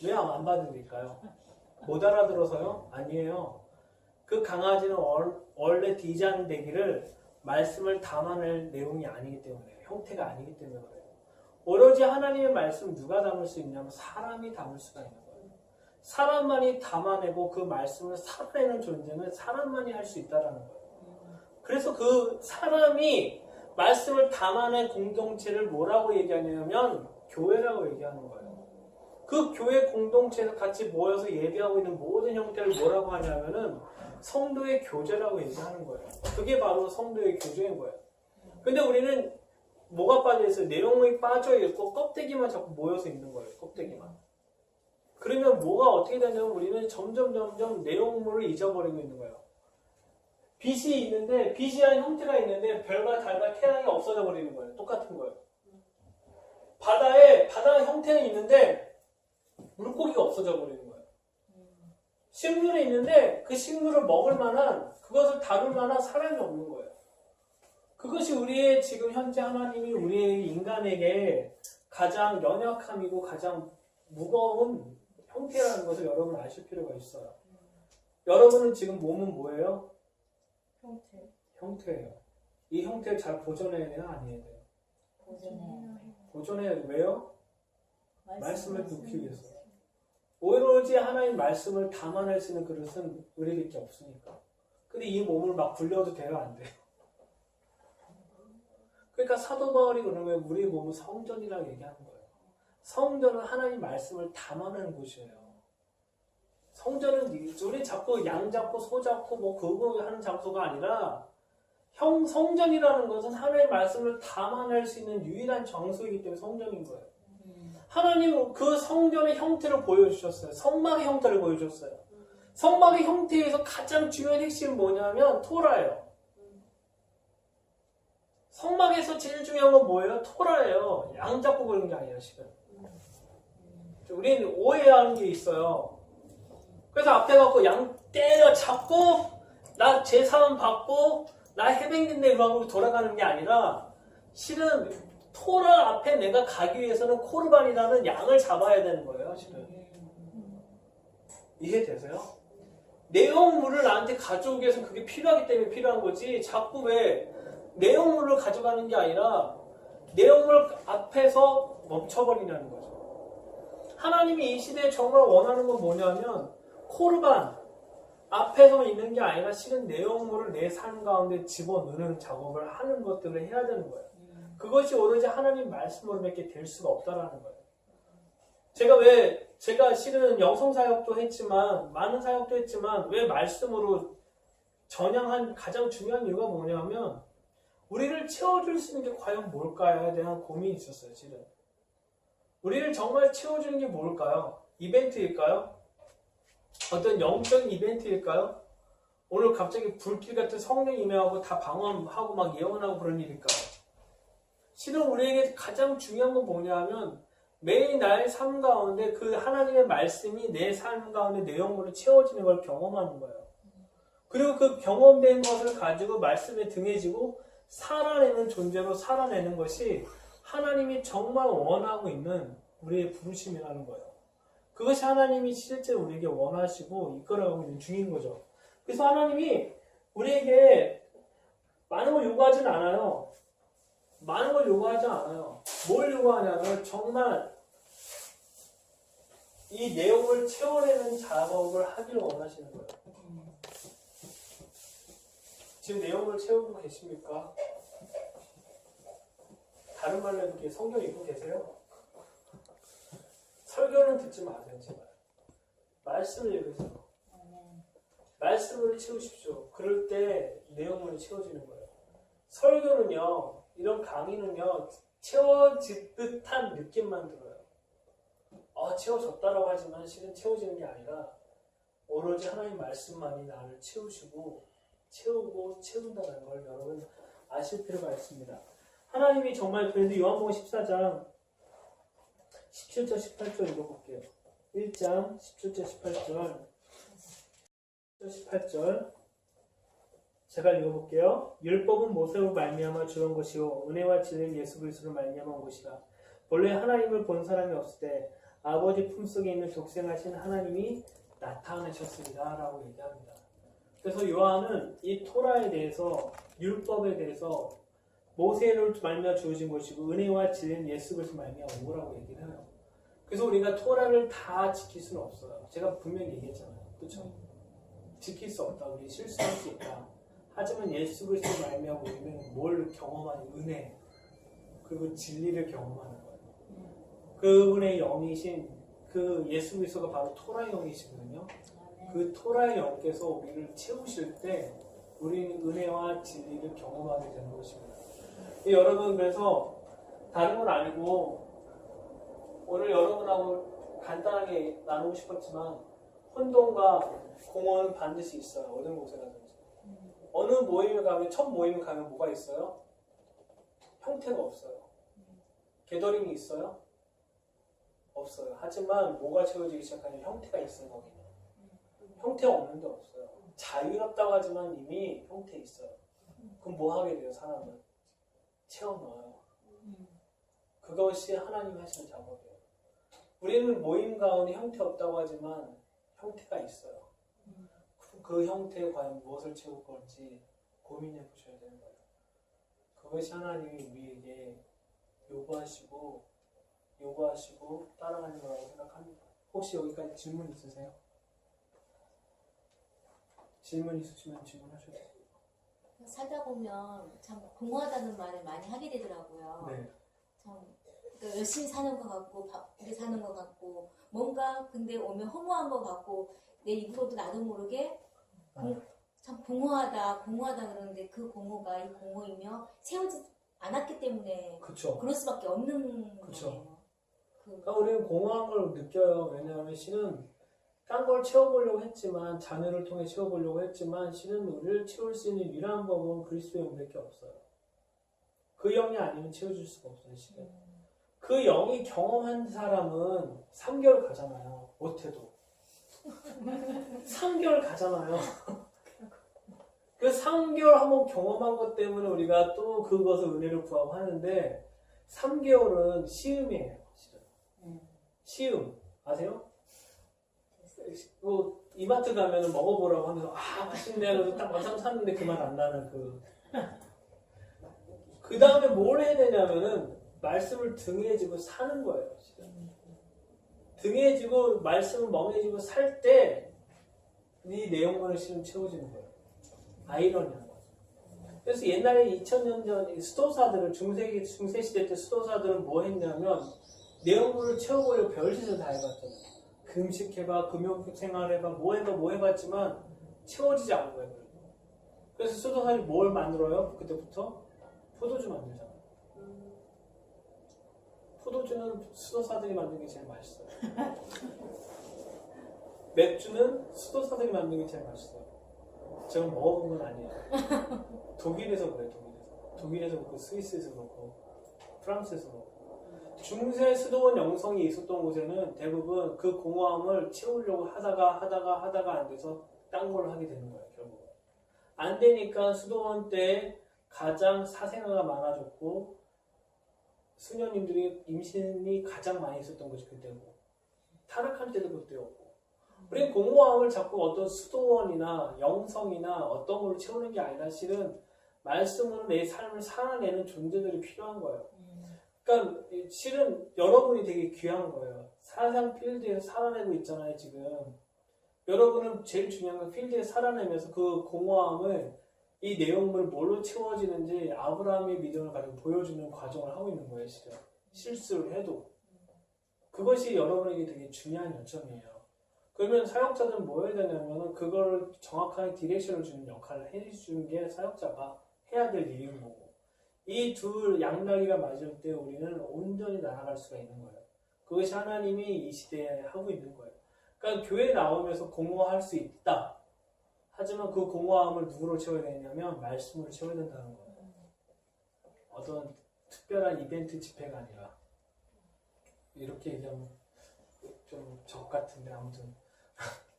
왜 안 받아들일까요? 못 알아들어서요? 아니에요. 그 강아지는 원래 디자인되기를 말씀을 담아낼 내용이 아니기 때문에 형태가 아니기 때문에 그래요. 오로지 하나님의 말씀 누가 담을 수 있냐면 사람이 담을 수가 있는 거예요. 사람만이 담아내고 그 말씀을 살아내는 존재는 사람만이 할 수 있다는 거예요. 그래서 그 사람이 말씀을 담아낸 공동체를 뭐라고 얘기하냐면 교회라고 얘기하는 거예요. 그 교회 공동체에서 같이 모여서 예배하고 있는 모든 형태를 뭐라고 하냐면은 성도의 교제라고 얘기하는 거예요. 그게 바로 성도의 교제인 거예요. 근데 우리는 뭐가 빠져있어요? 내용이 빠져있고 껍데기만 자꾸 모여서 있는 거예요. 껍데기만. 그러면 뭐가 어떻게 되냐면 우리는 점점 내용물을 잊어버리고 있는 거예요. 빛이 있는데 빛이 한 형태가 있는데 별과 달과 태양이 없어져 버리는 거예요. 똑같은 거예요. 바다 형태는 있는데 물고기가 없어져 버리는 거예요. 식물이 있는데 그 식물을 먹을 만한 그것을 다룰 만한 사람이 없는 거예요. 그것이 우리의 지금 현재 하나님이 우리의 인간에게 가장 연약함이고 가장 무거운 형태라는 것을 여러분 아실 필요가 있어요. 여러분은 지금 몸은 뭐예요? 형태예요. 이 형태를 잘 보존해야 돼요? 아니해야 돼요? 보존해야 돼요. 왜요? 말씀을 듣기 위해서. 오로지 하나님 말씀을 담아낼 수 있는 그릇은 우리밖에 없으니까. 근데 이 몸을 막 굴려도 돼요? 안 돼요? 그러니까 사도 바울이 그러는 거예요. 우리 몸은 성전이라고 얘기하는 거예요. 성전은 하나님 말씀을 담아내는 곳이에요. 성전은 우리 자꾸 양 잡고 소 잡고 뭐 그거 하는 장소가 아니라 성전이라는 것은 하나님의 말씀을 담아낼 수 있는 유일한 장소이기 때문에 성전인 거예요. 하나님은 그 성전의 형태를 보여주셨어요. 성막의 형태를 보여주셨어요. 성막의 형태에서 가장 중요한 핵심은 뭐냐면 토라예요. 성막에서 제일 중요한 건 뭐예요? 토라예요. 양 잡고 그런 게 아니라 지금. 우리는 오해하는 게 있어요. 그래서 앞에 갖고 양 때려 잡고 나 제사함 받고 나 해병대인데 이러고 돌아가는 게 아니라 실은 토라 앞에 내가 가기 위해서는 코르반이라는 양을 잡아야 되는 거예요. 실은. 이해되세요? 내용물을 나한테 가져오기 위해서는 그게 필요하기 때문에 필요한 거지. 자꾸 왜 내용물을 가져가는 게 아니라 내용물 앞에서 멈춰버리냐는 거죠. 하나님이 이 시대에 정말 원하는 건 뭐냐면 코르반 앞에서 있는 게 아니라 실은 내용물을 내 삶 가운데 집어넣는 작업을 하는 것들을 해야 되는 거예요. 그것이 오로지 하나님 말씀으로밖에 될 수가 없다라는 거예요. 제가 실은 영성 사역도 했지만 많은 사역도 했지만 왜 말씀으로 전향한 가장 중요한 이유가 뭐냐면 우리를 채워줄 수 있는 게 과연 뭘까요에 대한 고민이 있었어요. 실은 우리를 정말 채워주는 게 뭘까요? 이벤트일까요? 어떤 영적인 이벤트일까요? 오늘 갑자기 불길 같은 성령 임해하고 다 방언하고 막 예언하고 그런 일일까요? 실은 우리에게 가장 중요한 건 뭐냐면 매일 나의 삶 가운데 그 하나님의 말씀이 내 삶 가운데 내용물을 채워지는 걸 경험하는 거예요. 그리고 그 경험된 것을 가지고 말씀에 등해지고 살아내는 존재로 살아내는 것이 하나님이 정말 원하고 있는 우리의 부르심이라는 거예요. 그것이 하나님이 실제 우리에게 원하시고 이끌어가고 있는 중인 거죠. 그래서 하나님이 우리에게 많은 걸 요구하진 않아요. 많은 걸 요구하지 않아요. 뭘 요구하냐면 정말 이 내용을 채워내는 작업을 하기를 원하시는 거예요. 지금 내용을 채우고 계십니까? 다른 말로 해볼게요. 성경 읽고 계세요? 설교는 듣지 마세요. 제발. 말씀을 읽으세요. 말씀을 채우십시오. 그럴 때 내용물이 채워지는 거예요. 설교는요. 이런 강의는요. 채워질 듯한 느낌만 들어요. 채워졌다라고 하지만 실은 채워지는 게 아니라 오로지 하나님 말씀만이 나를 채우시고 채우고 채운다는 걸 여러분 아실 필요가 있습니다. 하나님이 정말 그런데 요한복음 14장 17절 18절 읽어볼게요. 1장 17절 18절 제가 읽어볼게요. 율법은 모세로 말미암아 주는 것이요 은혜와 진리는 예수 그리스도로 말미암아 온 것이라. 본래 하나님을 본 사람이 없을 때 아버지 품속에 있는 독생하신 하나님이 나타나셨습니다 라고 얘기합니다. 그래서 요한은 이 토라에 대해서 율법에 대해서 모세로 말미암아 주어진 것이고 은혜와 진리는 예수 그리스도 말미암아 온 거라고 얘기를 해요. 그래서 우리가 토라를 다 지킬 수는 없어요. 제가 분명히 얘기했잖아요. 그렇죠? 지킬 수 없다. 우리 실수할 수 있다. 하지만 예수 그리스도 말미암아 우리는 뭘 경험하는 은혜 그리고 진리를 경험하는 거예요. 그분의 영이신 그 예수 그리스도가 바로 토라의 영이시거든요. 그 토라의 영께서 우리를 채우실 때 우리는 은혜와 진리를 경험하게 되는 것입니다. 여러분 그래서 다른 건 아니고 오늘 여러분하고 간단하게 나누고 싶었지만 혼돈과 공허는 반드시 있어요. 어느 곳에 가든지. 어느 모임에 가면 첫 모임에 가면 뭐가 있어요? 형태가 없어요. 게더링이 있어요? 없어요. 하지만 뭐가 채워지기 시작하면 형태가 있어요. 거기는. 형태가 없는 데 없어요. 자유롭다고 하지만 이미 형태 있어요. 그럼 뭐 하게 돼요? 사람은 채워넣어요. 그것이 하나님이 하시는 작업이에요. 우리는 모임 가운데 형태 없다고 하지만 형태가 있어요. 그 형태에 과연 무엇을 채울 건지 고민해 보셔야 되는 거예요. 그것이 하나님이 우리에게 요구하시고 따라가는 거라고 생각합니다. 혹시 여기까지 질문 있으세요? 질문 있으시면 질문하셔도 돼요. 살다 보면 참 공허하다는 말을 많이 하게 되더라고요. 네. 참 그러니까 열심히 사는 것 같고 바쁘게 사는 것 같고 뭔가 근데 오면 허무한 것 같고 내 입으로도 나도 모르게 참 공허하다 그러는데 그 공허가 이 공허이며 세우지 않았기 때문에 그쵸. 그럴 수밖에 없는 그쵸. 거예요. 그러니까 우리는 공허한 걸 느껴요. 왜냐하면 신은 딴 걸 채워보려고 했지만 자녀를 통해 채워보려고 했지만 신은 우리를 채울 수 있는 유일한 법은 그리스도의 영밖에 없어요. 그 영이 아니면 채워줄 수가 없어요. 신은. 그 영이 경험한 사람은 3개월 가잖아요. 못해도 3개월 가잖아요. 그 3개월 한번 경험한 것 때문에 우리가 또 그것을 은혜를 구하고 하는데 3개월은 시음이에요. 시음 아세요? 뭐 이마트 가면 먹어보라고 하면서 맛있네 그래서 딱 막상 샀는데 그 맛 안 나는 그 다음에 뭘 해야 되냐면은 말씀을 등에 지고 사는 거예요. 등에 지고 말씀을 멍에 지고 살 때 이 내용만을 실은 채워지는 거예요. 아이러니한 거죠. 그래서 옛날에 2000년 전 수도사들은 중세시대 때 수도사들은 뭐 했냐면 내용물을 채워보려고 별짓을 다 해봤잖아요. 금식해봐, 금욕생활해봐, 뭐 해봤지만 채워지지 않은 거예요. 그래서 수도사들이 뭘 만들어요? 그때부터 포도주 만들잖아요. 포도주는 수도사들이 만든 게 제일 맛있어요. 맥주는 수도사들이 만든 게 제일 맛있어요. 제가 먹어본 건 아니에요. 독일에서 그래요. 독일에서 그렇고 스위스에서 그렇고 프랑스에서 그렇고 중세 수도원 영성이 있었던 곳에는 대부분 그 공허함을 채우려고 하다가 안 돼서 딴 걸 하게 되는 거예요. 결국 안 되니까 수도원 때 가장 사생아가 많아졌고 수녀님들이 임신이 가장 많이 있었던 것이 그때고 타락할 때도 그때였고 우리 공허함을 자꾸 어떤 수도원이나 영성이나 어떤 걸로 채우는 게 아니라 실은 말씀으로 내 삶을 살아내는 존재들이 필요한 거예요. 그러니까 실은 여러분이 되게 귀한 거예요. 사상 필드에서 살아내고 있잖아요, 지금. 여러분은 제일 중요한 건 필드에 살아내면서 그 공허함을 이 내용물을 뭘로 채워지는지 아브라함의 믿음을 가지고 보여주는 과정을 하고 있는 거예요, 실은. 실수를 해도. 그것이 여러분에게 되게 중요한 요점이에요. 그러면 사역자들은 뭐 해야 되냐면 그걸 정확하게 디렉션을 주는 역할을 해주는 게 사역자가 해야 될 일인 거고 이 둘 양날개가 맞을 때 우리는 온전히 날아갈 수가 있는 거예요. 그것이 하나님이 이 시대에 하고 있는 거예요. 그러니까 교회에 나오면서 공허할 수 있다. 하지만 그 공허함을 누구로 채워야 되냐면 말씀으로 채워야 된다는 거예요. 어떤 특별한 이벤트 집회가 아니라 이렇게 얘기하면 좀 적 같은데 아무튼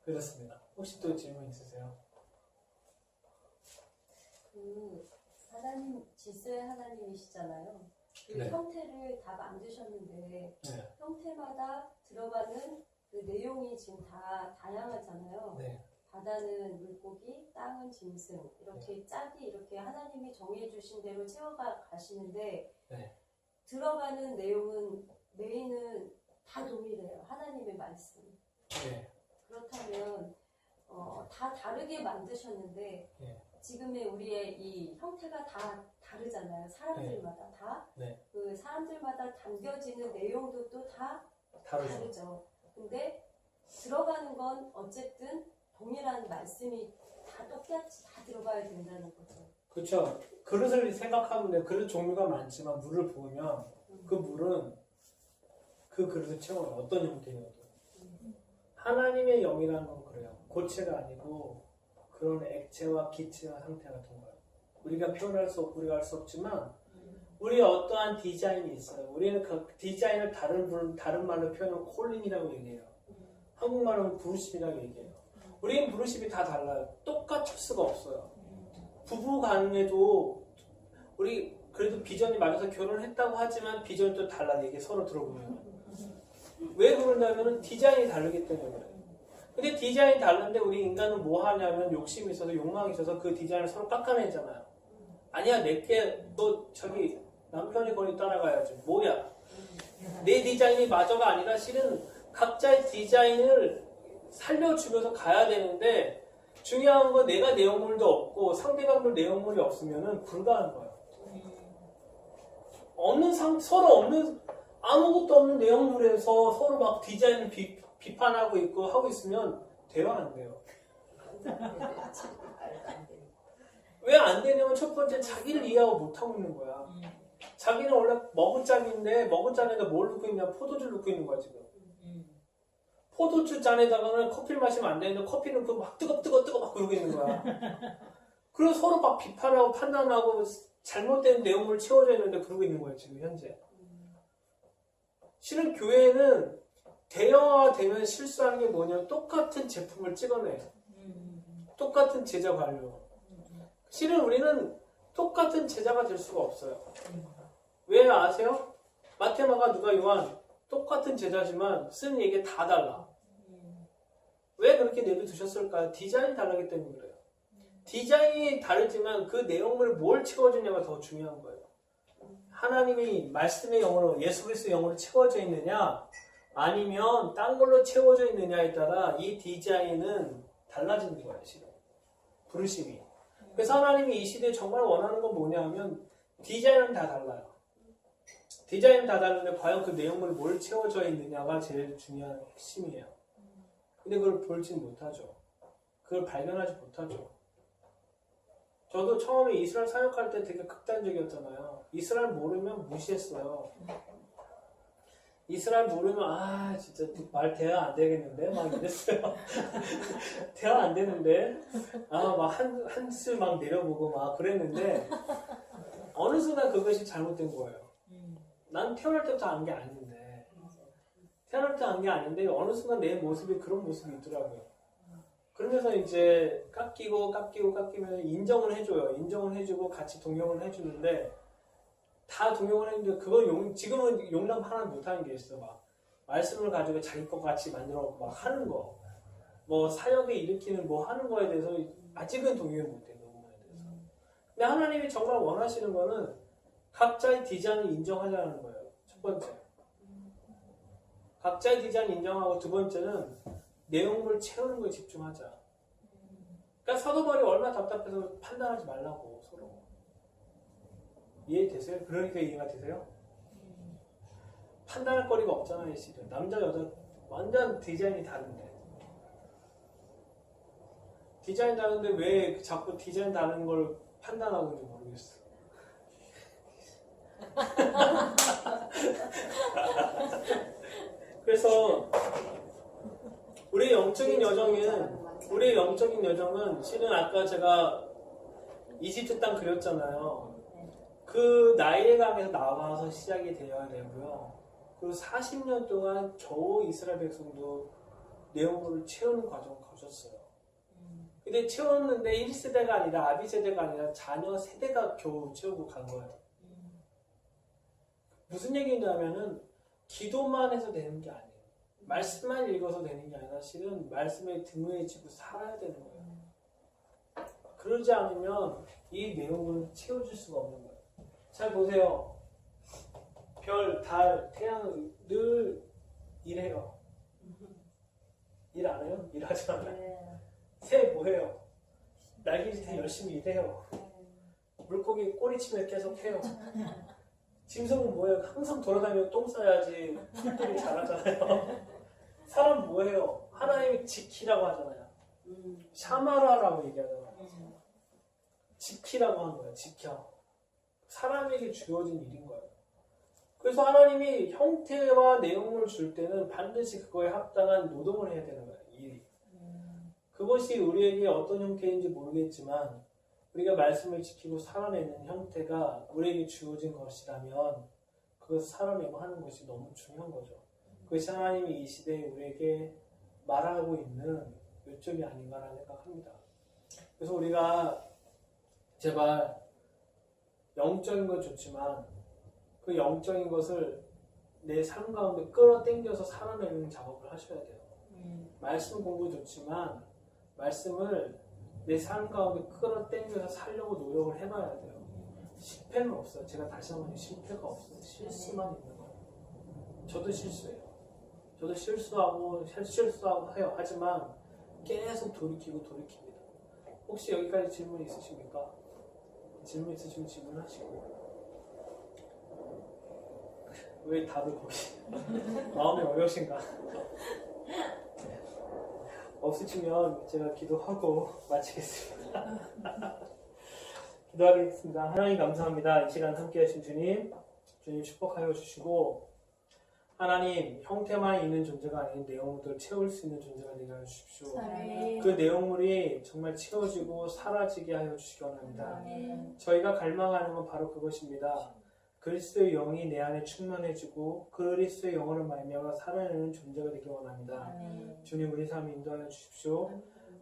그렇습니다. 혹시 또 질문 있으세요? 하나님 질서의 하나님이시잖아요. 그 네. 형태를 다 만드셨는데 형태마다 들어가는 그 내용이 지금 다 다양하잖아요. 네. 바다는 물고기, 땅은 짐승 이렇게 짝이 이렇게 하나님이 정해주신 대로 채워가 가시는데 들어가는 내용은 메인은 다 동일해요. 하나님의 말씀. 네. 그렇다면 다 다르게 만드셨는데 지금의 우리의 이 형태가 다 다르잖아요. 사람들마다 다. 네. 그 사람들마다 담겨지는 내용도 또 다 다르죠. 다르죠. 근데 들어가는 건 어쨌든 동일한 말씀이 다 똑같이 다 들어가야 된다는 거죠. 그렇죠. 그릇을 생각하면 돼. 그릇 종류가 많지만 물을 부으면 그 물은 그 그릇을 채워요. 어떤 형태여도. 하나님의 영이라는 건 그래요. 고체가 아니고 그런 액체와 기체와 상태 같은 거예요. 우리가 표현할 수 없고 우리가 할 수 없지만 우리의 어떠한 디자인이 있어요. 우리는 그 디자인을 다른 말로 표현하면 콜링이라고 얘기해요. 한국말로는 부르심이라고 얘기해요. 우리는 부르심이 다 달라요. 똑같을 수가 없어요. 부부 간에도 우리 그래도 비전이 맞아서 결혼했다고 하지만 비전이 또 달라. 이게 서로 들어보면. 왜 그러냐면 디자인이 다르기 때문에 그래요. 근데 디자인이 다른데 우리 인간은 뭐 하냐면 욕심이 있어서 욕망이 있어서 그 디자인을 서로 깎아내잖아요. 아니야 내게 너 저기 남편이 거기 따라가야지. 뭐야? 내 디자인이 맞아가 아니라 실은 각자의 디자인을 살려주면서 가야 되는데 중요한 건 내가 내용물도 없고 상대방도 내용물이 없으면은 불가한 거예요. 서로 없는 아무것도 없는 내용물에서 서로 막 디자인을 비판하고 있고 하고 있으면 대화 안 돼요. 왜 안 되냐면 첫 번째 자기를 이해하고 못하고 있는 거야. 자기는 원래 머그잔인데 머그잔에다 뭘 넣고 있냐? 포도주를 넣고 있는 거야 지금. 포도주 잔에다가는 커피를 마시면 안 되는데 커피는 그 막 뜨거 막 그러고 있는 거야. 그리고 서로 막 비판하고 판단하고 잘못된 내용을 채워져 있는데 그러고 있는 거예요 지금 현재. 실은 교회는 대여되면 실수하는 게 뭐냐면 똑같은 제품을 찍어내요. 똑같은 제자 관료. 실은 우리는 똑같은 제자가 될 수가 없어요. 왜 아세요? 마테마가 누가 요한 똑같은 제자지만 쓰는 얘기 다 달라. 왜 그렇게 내비두셨을까요? 디자인이 다르기 때문에 그래요. 디자인이 다르지만 그 내용물을 뭘 채워주냐가 더 중요한 거예요. 하나님이 말씀의 영으로 예수 그리스도의 영으로 채워져 있느냐 아니면 딴 걸로 채워져 있느냐에 따라 이 디자인은 달라지는 거예요. 실은. 부르심이. 그래서 하나님이 이 시대에 정말 원하는 건 뭐냐면 디자인은 다 달라요. 디자인은 다 다른데 과연 그 내용물이 뭘 채워져 있느냐가 제일 중요한 핵심이에요. 근데 그걸 볼진 못하죠. 그걸 발견하지 못하죠. 저도 처음에 이스라엘 사역할 때 되게 극단적이었잖아요. 이스라엘 모르면 무시했어요. 이스라엘 모르면 진짜 말 대화 안 되겠는데 막 이랬어요. 대화 안 되는데 막 한술 막 내려보고 막 그랬는데 어느 순간 그것이 잘못된 거예요. 난 태어날 때부터 안 게 아닌데 태어날 때 안 게 아닌데 어느 순간 내 모습이 그런 모습이 있더라고요. 그러면서 이제 깎이면 인정을 해줘요. 인정을 해주고 같이 동경을 해주는데 다 동경을 했는데 그걸 지금은 용납 하나 못하는 게 있어. 막 말씀을 가지고 자기 것 같이 만들어 막 하는 거, 뭐 사역에 일으키는 뭐 하는 거에 대해서 아직은 동경을 못해. 그 부분에 대해서. 근데 하나님이 정말 원하시는 거는 각자의 디자인을 인정하자는 거예요. 첫 번째. 각자의 디자인 인정하고 두 번째는 내용물 채우는 거에 집중하자. 그러니까 사도 바울이 얼마나 답답해서 판단하지 말라고 서로. 이해되세요? 그러니까 이해가 되세요? 판단할 거리가 없잖아요. 실은. 남자 여자 완전 디자인이 다른데. 디자인 다른데 왜 자꾸 디자인 다른 걸 판단하고 있는지 모르겠어. 그래서 우리의 영적인 여정은 실은 아까 제가 이집트 땅 그렸잖아요. 그 나일의 강에서 나와서 시작이 되어야 되고요. 그리고 40년 동안 겨우 이스라엘 백성도 내용물을 채우는 과정을 거쳤어요. 근데 채웠는데 1세대가 아니라 아비 세대가 아니라 자녀 세대가 겨우 채우고 간 거예요. 무슨 얘기냐면은 기도만 해서 되는 게 아니에요. 말씀만 읽어서 되는 게 아니라 실은 말씀에 등의해지고 살아야 되는 거예요. 그러지 않으면 이 내용을 채워줄 수가 없는 거예요. 잘 보세요. 별, 달, 태양 늘 일해요. 일 안 해요? 일하지 않아요? 새 뭐해요? 날개짓 열심히 일해요. 물고기 꼬리치며 계속 해요. 짐승은 뭐예요? 항상 돌아다니고 똥 싸야지 풀들이 자라잖아요. 사람 뭐예요? 하나님이 지키라고 하잖아요. 샤마라라고 얘기하잖아요. 지키라고 한 거예요. 지켜. 사람에게 주어진 일인 거예요. 그래서 하나님이 형태와 내용을 줄 때는 반드시 그거에 합당한 노동을 해야 되는 거예요. 일이. 그것이 우리에게 어떤 형태인지 모르겠지만 우리가 말씀을 지키고 살아내는 형태가 우리에게 주어진 것이라면 그것을 살아내고 하는 것이 너무 중요한 거죠. 그것이 하나님이 이 시대에 우리에게 말하고 있는 요점이 아닌가라는 생각합니다. 그래서 우리가 제발 영적인 건 좋지만 그 영적인 것을 내 삶 가운데 끌어당겨서 살아내는 작업을 하셔야 돼요. 말씀 공부 좋지만 말씀을 내 삶 가운데 끌어당겨서 살려고 노력을 해봐야 돼요. 실패는 없어요. 제가 다시 한번 실패가 없어요. 실수만 있는 거예요. 저도 실수해요. 저도 실수하고 해요. 하지만 계속 돌이키고 돌이킵니다. 혹시 여기까지 질문 있으십니까? 질문 있으시면 질문하시고. 왜 다들 거기 마음이 어려우신가? 없으시면 제가 기도하고 마치겠습니다. 기도하겠습니다. 하나님 감사합니다. 이 시간 함께 하신 주님 축복하여 주시고 하나님 형태만 있는 존재가 아닌 내용물을 채울 수 있는 존재가 되게 하여 주십시오. 아멘. 그 내용물이 정말 채워지고 사라지게 하여 주시기 원합니다. 저희가 갈망하는 건 바로 그것입니다. 그리스도의 영이 내 안에 충만해지고 그리스도의 영으로 말미암아 살아내는 존재가 되기 원합니다. 주님 우리 삶 인도하여 주십시오.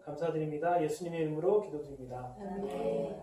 감사드립니다. 예수님의 이름으로 기도드립니다. 아멘.